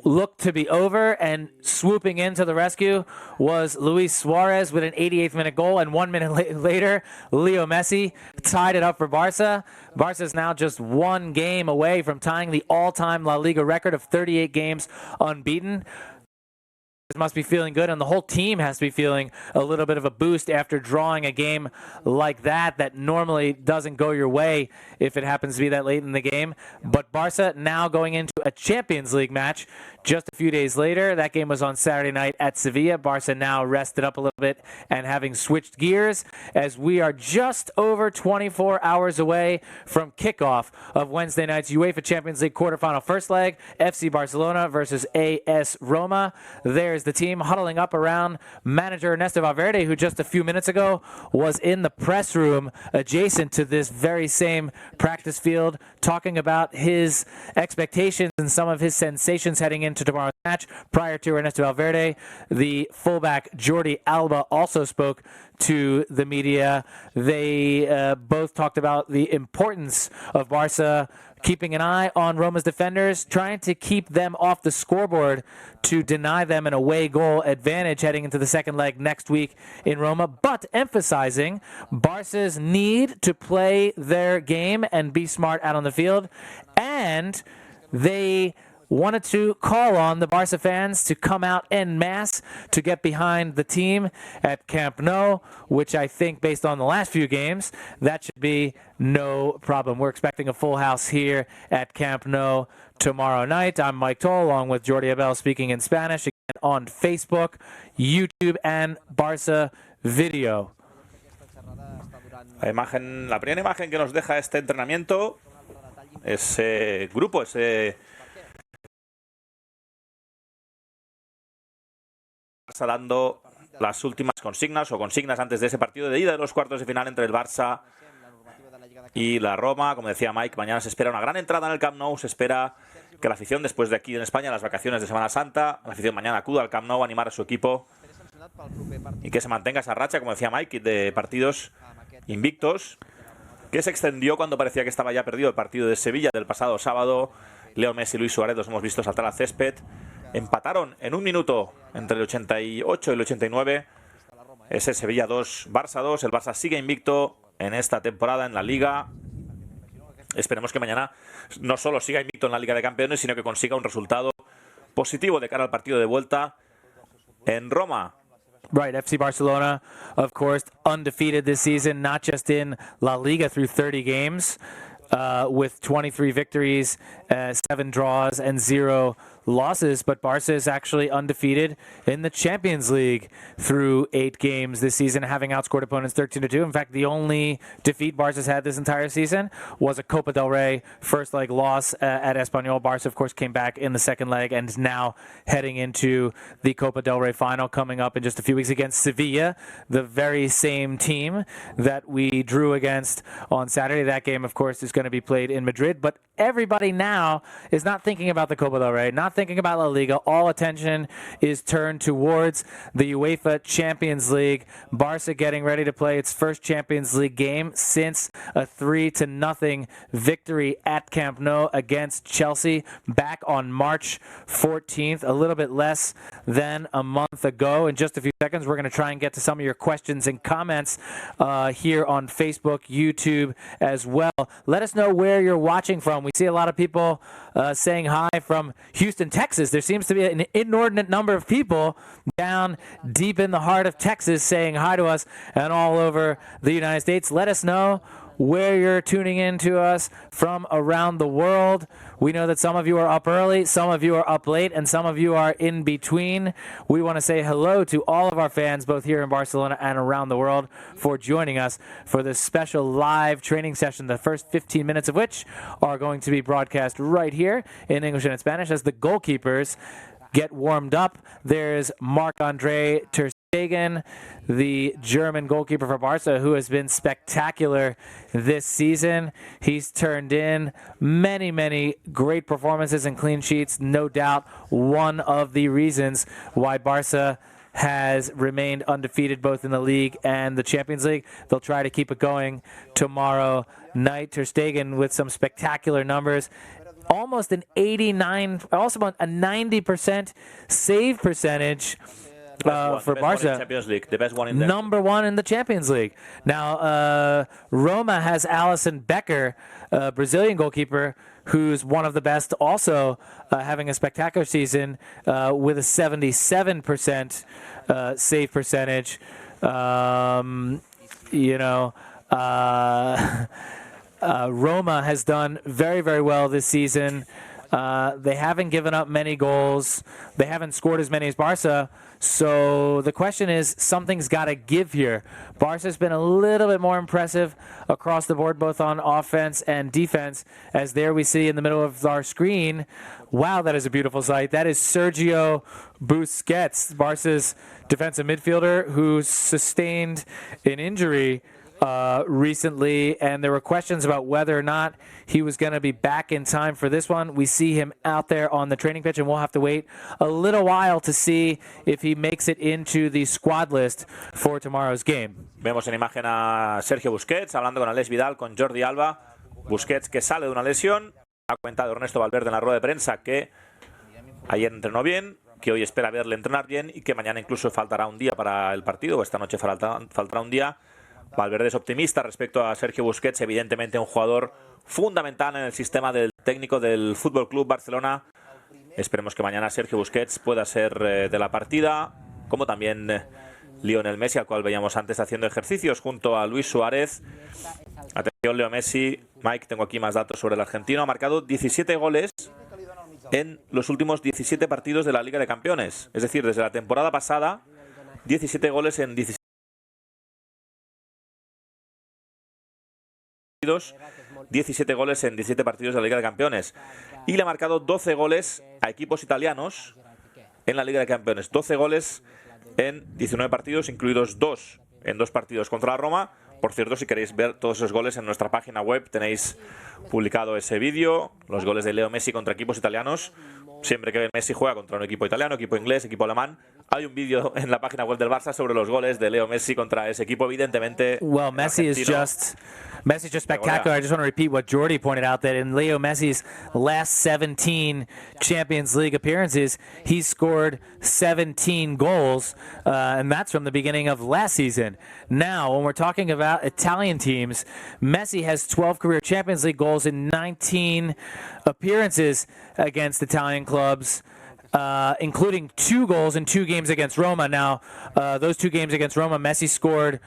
Speaker 15: looked to be over, and swooping into the rescue was Luis Suarez with an 88th minute goal, and 1 minute later, Leo Messi tied it up for Barca. Barca is now just one game away from tying the all-time La Liga record of 38 games unbeaten. Must be feeling good, and the whole team has to be feeling a little bit of a boost after drawing a game like that normally doesn't go your way if it happens to be that late in the game. But Barca now going into a Champions League match just a few days later. That game was on Saturday night at Sevilla. Barca now rested up a little bit and having switched gears as we are just over 24 hours away from kickoff of Wednesday night's UEFA Champions League quarterfinal first leg, FC Barcelona versus AS Roma. There's the team huddling up around manager Ernesto Valverde, who just a few minutes ago was in the press room adjacent to this very same practice field, talking about his expectations and some of his sensations heading into tomorrow's match. Prior to Ernesto Valverde, the fullback Jordi Alba also spoke to the media. They both talked about the importance of Barca keeping an eye on Roma's defenders, trying to keep them off the scoreboard to deny them an away goal advantage heading into the second leg next week in Roma, but emphasizing Barca's need to play their game and be smart out on the field. And they wanted to call on the Barca fans to come out en masse to get behind the team at Camp Nou, which I think, based on the last few games, that should be no problem. We're expecting a full house here at Camp Nou tomorrow night. I'm Mike Toll, along with Jordi Abel, speaking in Spanish, again on Facebook, YouTube, and Barca Video.
Speaker 17: La primera imagen que nos deja este entrenamiento, ese grupo, dando las últimas consignas antes de ese partido de ida de los cuartos de final entre el Barça y la Roma. Como decía Mike, mañana se espera una gran entrada en el Camp Nou. Se espera que la afición, después de aquí en España, las vacaciones de Semana Santa, la afición mañana acuda al Camp Nou a animar a su equipo y que se mantenga esa racha, como decía Mike, de partidos invictos, que se extendió cuando parecía que estaba ya perdido el partido de Sevilla del pasado sábado. Leo Messi y Luis Suárez los hemos visto saltar al césped. Empataron en un minuto entre el 88 y el 89. Ese Sevilla 2, Barça 2. El Barça sigue invicto en esta temporada en la Liga. Esperemos que mañana no solo siga invicto en la Liga de Campeones, sino que consiga un resultado positivo de cara al partido de vuelta en Roma.
Speaker 15: Right, FC Barcelona, of course, undefeated this season, not just in La Liga through 30 games, with 23 victories, 7 draws, and 0 losses, but Barça is actually undefeated in the Champions League through 8 games this season, having outscored opponents 13-2. In fact, the only defeat Barca's had this entire season was a Copa del Rey first leg loss at Espanyol. Barça, of course, came back in the second leg and is now heading into the Copa del Rey final coming up in just a few weeks against Sevilla, the very same team that we drew against on Saturday. That game, of course, is going to be played in Madrid, but everybody now is not thinking about the Copa del Rey, not thinking about La Liga. All attention is turned towards the UEFA Champions League. Barca getting ready to play its first Champions League game since a 3-0 victory at Camp Nou against Chelsea back on March 14th, a little bit less than a month ago. In just a few seconds, we're going to try and get to some of your questions and comments here on Facebook, YouTube as well. Let us know where you're watching from. We see a lot of people saying hi from Houston, Texas. There seems to be an inordinate number of people down deep in the heart of Texas saying hi to us and all over the United States. Let us know where you're tuning in to us from around the world. We know that some of you are up early, some of you are up late, and some of you are in between. We want to say hello to all of our fans, both here in Barcelona and around the world, for joining us for this special live training session, the first 15 minutes of which are going to be broadcast right here in English and in Spanish as the goalkeepers get warmed up. There's Marc-Andre Ter Stegen, the German goalkeeper for Barca, who has been spectacular this season. He's turned in many, many great performances and clean sheets. No doubt one of the reasons why Barca has remained undefeated both in the league and the Champions League. They'll try to keep it going tomorrow night. Ter Stegen with some spectacular numbers. Almost an 89, also a 90% save percentage for Barca.
Speaker 17: The best one in there.
Speaker 15: Number one in the Champions League. Now, Roma has Alisson Becker, Brazilian goalkeeper, who's one of the best, also having a spectacular season with a 77% save percentage. Roma has done very, very well this season. They haven't given up many goals. They haven't scored as many as Barca. So the question is, something's got to give here. Barca's been a little bit more impressive across the board, both on offense and defense. As there we see in the middle of our screen, wow, that is a beautiful sight. That is Sergio Busquets, Barca's defensive midfielder, who sustained an injury recently, and there were questions about whether or not he was going to be back in time for this one. We see him out there on the training pitch, and we'll have to wait a little while to see if he makes it into the squad list for tomorrow's game.
Speaker 17: Vemos en imagen a Sergio Busquets hablando con Alex Vidal, con Jordi Alba. Busquets que sale de una lesión. Ha comentado Ernesto Valverde en la rueda de prensa que ayer entrenó bien, que hoy espera verle entrenar bien y que mañana incluso faltará un día para el partido, o esta noche faltará un día. Valverde es optimista respecto a Sergio Busquets, evidentemente un jugador fundamental en el sistema del técnico del Fútbol Club Barcelona. Esperemos que mañana Sergio Busquets pueda ser de la partida, como también Lionel Messi, al cual veíamos antes haciendo ejercicios junto a Luis Suárez. Atención, Leo Messi. Mike, tengo aquí más datos sobre el argentino. Ha marcado 17 goles en los últimos 17 partidos de la Liga de Campeones. Es decir, desde la temporada pasada, 17 goles en 17 goles en 17 partidos de la Liga de Campeones. Y le ha marcado 12 goles a equipos italianos en la Liga de Campeones. 12 goles en 19 partidos, incluidos 2 en 2 partidos contra la Roma. Por cierto, si queréis ver todos esos goles en nuestra página web, tenéis publicado ese vídeo, los goles de Leo Messi contra equipos italianos. Siempre que Messi juega contra un equipo italiano, equipo inglés, equipo alemán, Hay un vídeo en la página web del Barça sobre los goles de Leo Messi contra ese equipo, evidentemente.
Speaker 15: Well, Messi's just spectacular. I just want to repeat what Jordi pointed out, that in Leo Messi's last 17 Champions League appearances, he's scored 17 goals, and that's from the beginning of last season. Now, when we're talking about Italian teams, Messi has 12 career Champions League goals in 19 appearances against Italian clubs, including 2 goals in 2 games against Roma. Now, those 2 games against Roma, Messi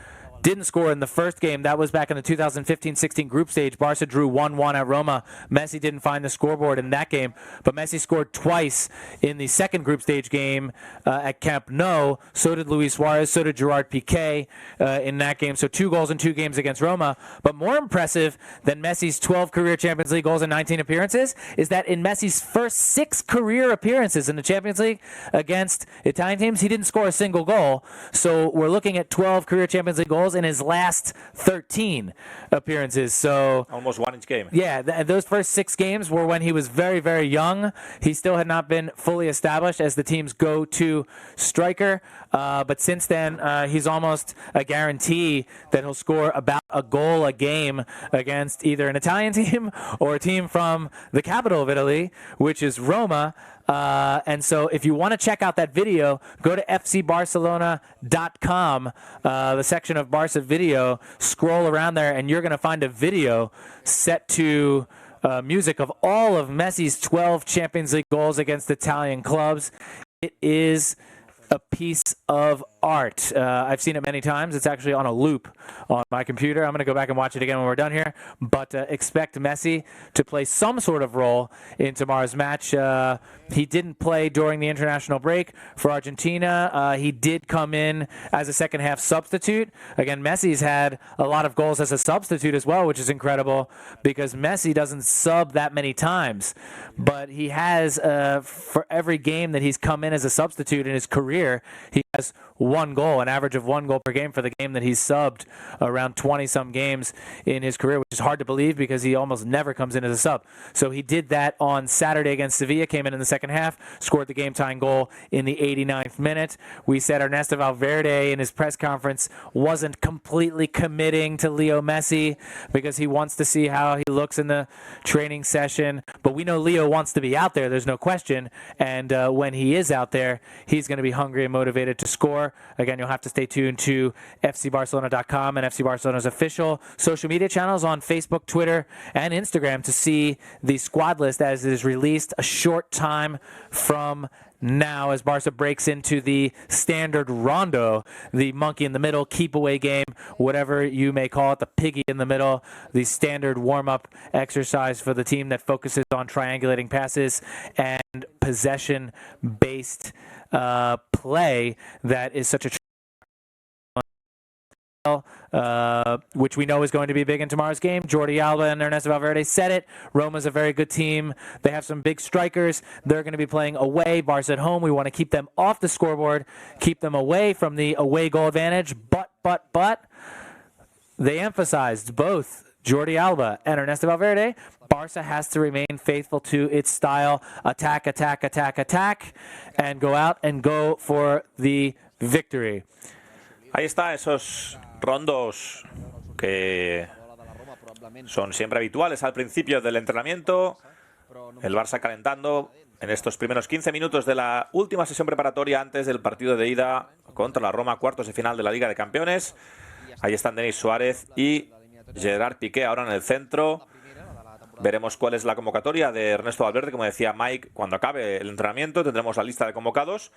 Speaker 15: didn't score in the first game. That was back in the 2015-16 group stage. Barca drew 1-1 at Roma. Messi didn't find the scoreboard in that game, but Messi scored twice in the second group stage game at Camp Nou. So did Luis Suarez, so did Gerard Piqué in that game. So 2 goals in 2 games against Roma. But more impressive than Messi's 12 career Champions League goals in 19 appearances is that in Messi's first 6 career appearances in the Champions League against Italian teams, he didn't score a single goal. So we're looking at 12 career Champions League goals in his last 13 appearances. So
Speaker 17: almost 1 each game.
Speaker 15: Yeah, those first 6 games were when he was very, very young. He still had not been fully established as the team's go-to striker. But since then, he's almost a guarantee that he'll score about a goal a game against either an Italian team or a team from the capital of Italy, which is Roma. And so if you want to check out that video, go to fcbarcelona.com, the section of Barca video, scroll around there, and you're going to find a video set to music of all of Messi's 12 Champions League goals against Italian clubs. It is a piece of art. I've seen it many times. It's actually on a loop on my computer. I'm going to go back and watch it again when we're done here. But expect Messi to play some sort of role in tomorrow's match. He didn't play during the international break for Argentina. He did come in as a second-half substitute. Again, Messi's had a lot of goals as a substitute as well, which is incredible because Messi doesn't sub that many times. But he has, for every game that he's come in as a substitute in his career, he has 1 goal, an average of 1 goal per game for the game that he's subbed around 20-some games in his career, which is hard to believe because he almost never comes in as a sub. So he did that on Saturday against Sevilla, came in the second half, scored the game-tying goal in the 89th minute. We said Ernesto Valverde in his press conference wasn't completely committing to Leo Messi because he wants to see how he looks in the training session. But we know Leo wants to be out there, there's no question. And when he is out there, he's going to be hungry and motivated to score. Again, you'll have to stay tuned to fcbarcelona.com and FC Barcelona's official social media channels on Facebook, Twitter, and Instagram to see the squad list as it is released a short time from now as Barca breaks into the standard rondo, the monkey in the middle, keep away game, whatever you may call it, the piggy in the middle, the standard warm-up exercise for the team that focuses on triangulating passes and possession-based play that is such a which we know is going to be big in tomorrow's game. Jordi Alba and Ernesto Valverde said it. Roma's a very good team. They have some big strikers. They're going to be playing away. Barca at home. We want to keep them off the scoreboard, keep them away from the away goal advantage. But they emphasized, both Jordi Alba and Ernesto Valverde, Barca has to remain faithful to its style, attack, and go out and go for the victory.
Speaker 17: Ahí está, esos rondos que son siempre habituales al principio del entrenamiento. El Barça calentando en estos primeros 15 minutos de la última sesión preparatoria antes del partido de ida contra la Roma, cuartos de final de la Liga de Campeones. Ahí están Denis Suárez y Gerard Piqué ahora en el centro. Veremos cuál es la convocatoria de Ernesto Valverde. Como decía Mike, cuando acabe el entrenamiento tendremos la lista de convocados.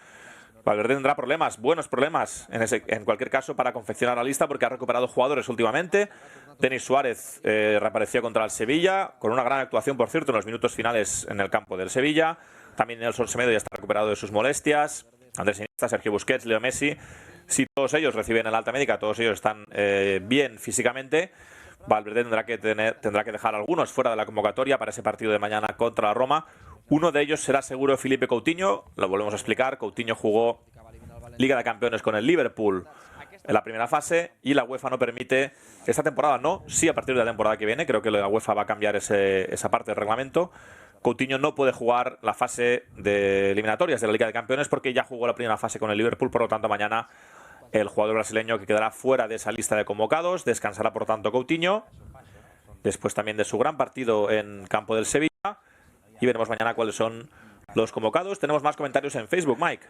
Speaker 17: Valverde tendrá problemas, buenos problemas, en cualquier caso, para confeccionar la lista porque ha recuperado jugadores últimamente. Denis Suárez reapareció contra el Sevilla, con una gran actuación, por cierto, en los minutos finales en el campo del Sevilla. También Nelson Semedo ya está recuperado de sus molestias. Andrés Iniesta, Sergio Busquets, Leo Messi. Si todos ellos reciben el alta médica, todos ellos están bien físicamente, Valverde tendrá que dejar a algunos fuera de la convocatoria para ese partido de mañana contra la Roma. Uno de ellos será seguro Felipe Coutinho, lo volvemos a explicar. Coutinho jugó Liga de Campeones con el Liverpool en la primera fase y la UEFA no permite, esta temporada no, sí a partir de la temporada que viene, creo que la UEFA va a cambiar esa parte del reglamento. Coutinho no puede jugar la fase de eliminatorias de la Liga de Campeones porque ya jugó la primera fase con el Liverpool, por lo tanto mañana el jugador brasileño que quedará fuera de esa lista de convocados, descansará por tanto Coutinho, después también de su gran partido en campo del Sevilla, y veremos mañana cuáles son los convocados. Tenemos más comentarios en Facebook, Mike.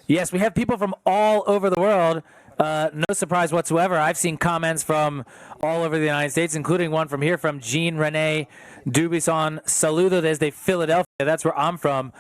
Speaker 2: Yes, we have people from all over the world. No surprise whatsoever. I've seen comments from all over the United States, including one from here from Jean Rene Dubison. Saludo desde Philadelphia. That's where I'm from.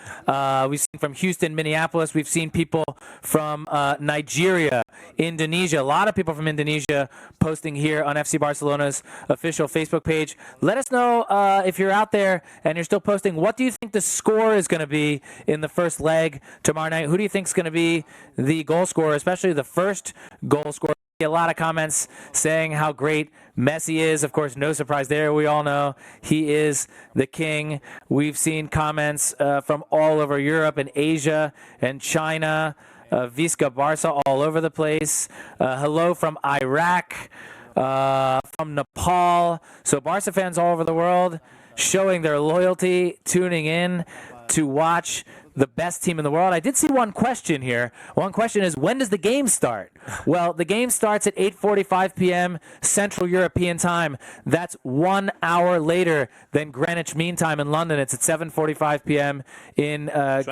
Speaker 2: We've seen from Houston, Minneapolis. We've seen people from Nigeria, Indonesia. A lot of people from Indonesia posting here on FC Barcelona's official Facebook page. Let us know if you're out there and you're still posting. What do you think the score is going to be in the first leg tomorrow night? Who do you think is going to be the goal scorer, especially the first goal scorer? A lot of comments saying how great Messi is. Of course, no surprise there. We all know he is the king. We've seen comments from all over Europe and Asia and China. Visca Barça all over the place. Hello from Iraq, from Nepal. So Barça fans all over the world showing their loyalty, tuning in to watch the best team in the world. I did see one question here. One question is, when does the game start? Well, the game starts at 8:45 p.m. Central European time. That's 1 hour later than Greenwich Mean Time in London. It's at 7:45 p.m. in Great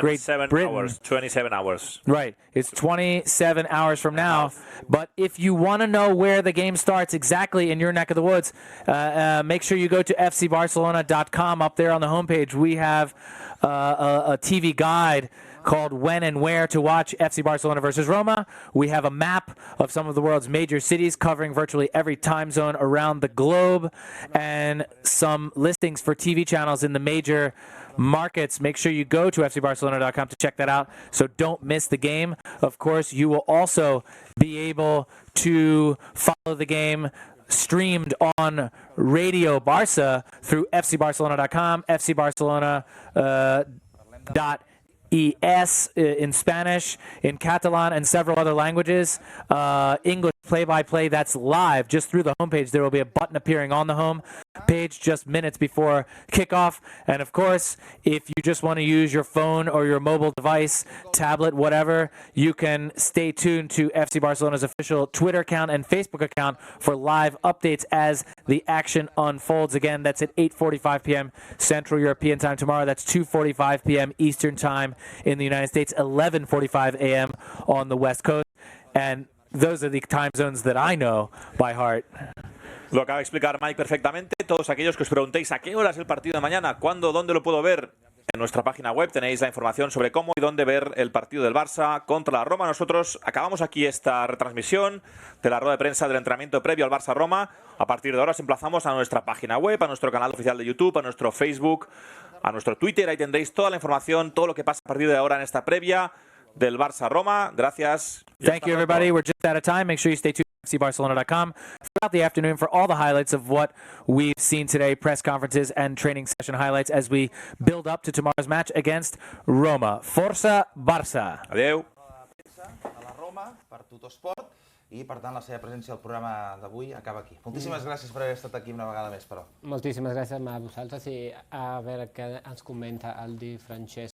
Speaker 2: Britain.
Speaker 17: 27 hours.
Speaker 2: Right. It's 27 hours from now. But if you want to know where the game starts exactly in your neck of the woods, make sure you go to fcbarcelona.com. Up there on the homepage, we have a TV guide called When and Where to Watch FC Barcelona versus Roma. We have a map of some of the world's major cities covering virtually every time zone around the globe and some listings for TV channels in the major markets. Make sure you go to fcbarcelona.com to check that out, so don't miss the game. Of course, you will also be able to follow the game streamed on Radio Barça through fcbarcelona.com, fcbarcelona.es in Spanish, in Catalan, and several other languages. English play-by-play, that's live. Just through the homepage, there will be a button appearing on the home page just minutes before kickoff. And of course, if you just want to use your phone or your mobile device, tablet, whatever, you can stay tuned to FC Barcelona's official Twitter account and Facebook account for live updates as the action unfolds. Again, that's at 8:45 p.m. Central European time tomorrow. That's 2:45 p.m. Eastern time in the United States, 11:45 a.m. on the West Coast. And those are the time zones that I know by heart.
Speaker 17: Lo acaba de explicar Mike perfectamente. Todos aquellos que os preguntéis a qué hora es el partido de mañana, cuándo, dónde lo puedo ver, en nuestra página web tenéis la información sobre cómo y dónde ver el partido del Barça contra la Roma. Nosotros acabamos aquí esta retransmisión de la rueda de prensa del entrenamiento previo al Barça-Roma. A partir de ahora os emplazamos a nuestra página web, a nuestro canal oficial de YouTube, a nuestro Facebook, a nuestro Twitter. Ahí tendréis toda la información, todo lo que pasa a partir de ahora en esta previa del Barça-Roma. Gracias.
Speaker 2: Thank you, everybody. We're just out of time. Make sure you stay tuned to fcbarcelona.com throughout the afternoon for all the highlights of what we've seen today, press conferences and training session highlights as we build up to tomorrow's match against Roma. Força Barça.
Speaker 17: Adeu.
Speaker 1: A la Roma, per Tuttosport, i per tant la seva presència al programa d'avui acaba aquí. Moltíssimes gràcies per haver estat aquí una vegada més, però.
Speaker 22: Moltíssimes gràcies a vosaltres i a veure què ens comenta el Di Francesc.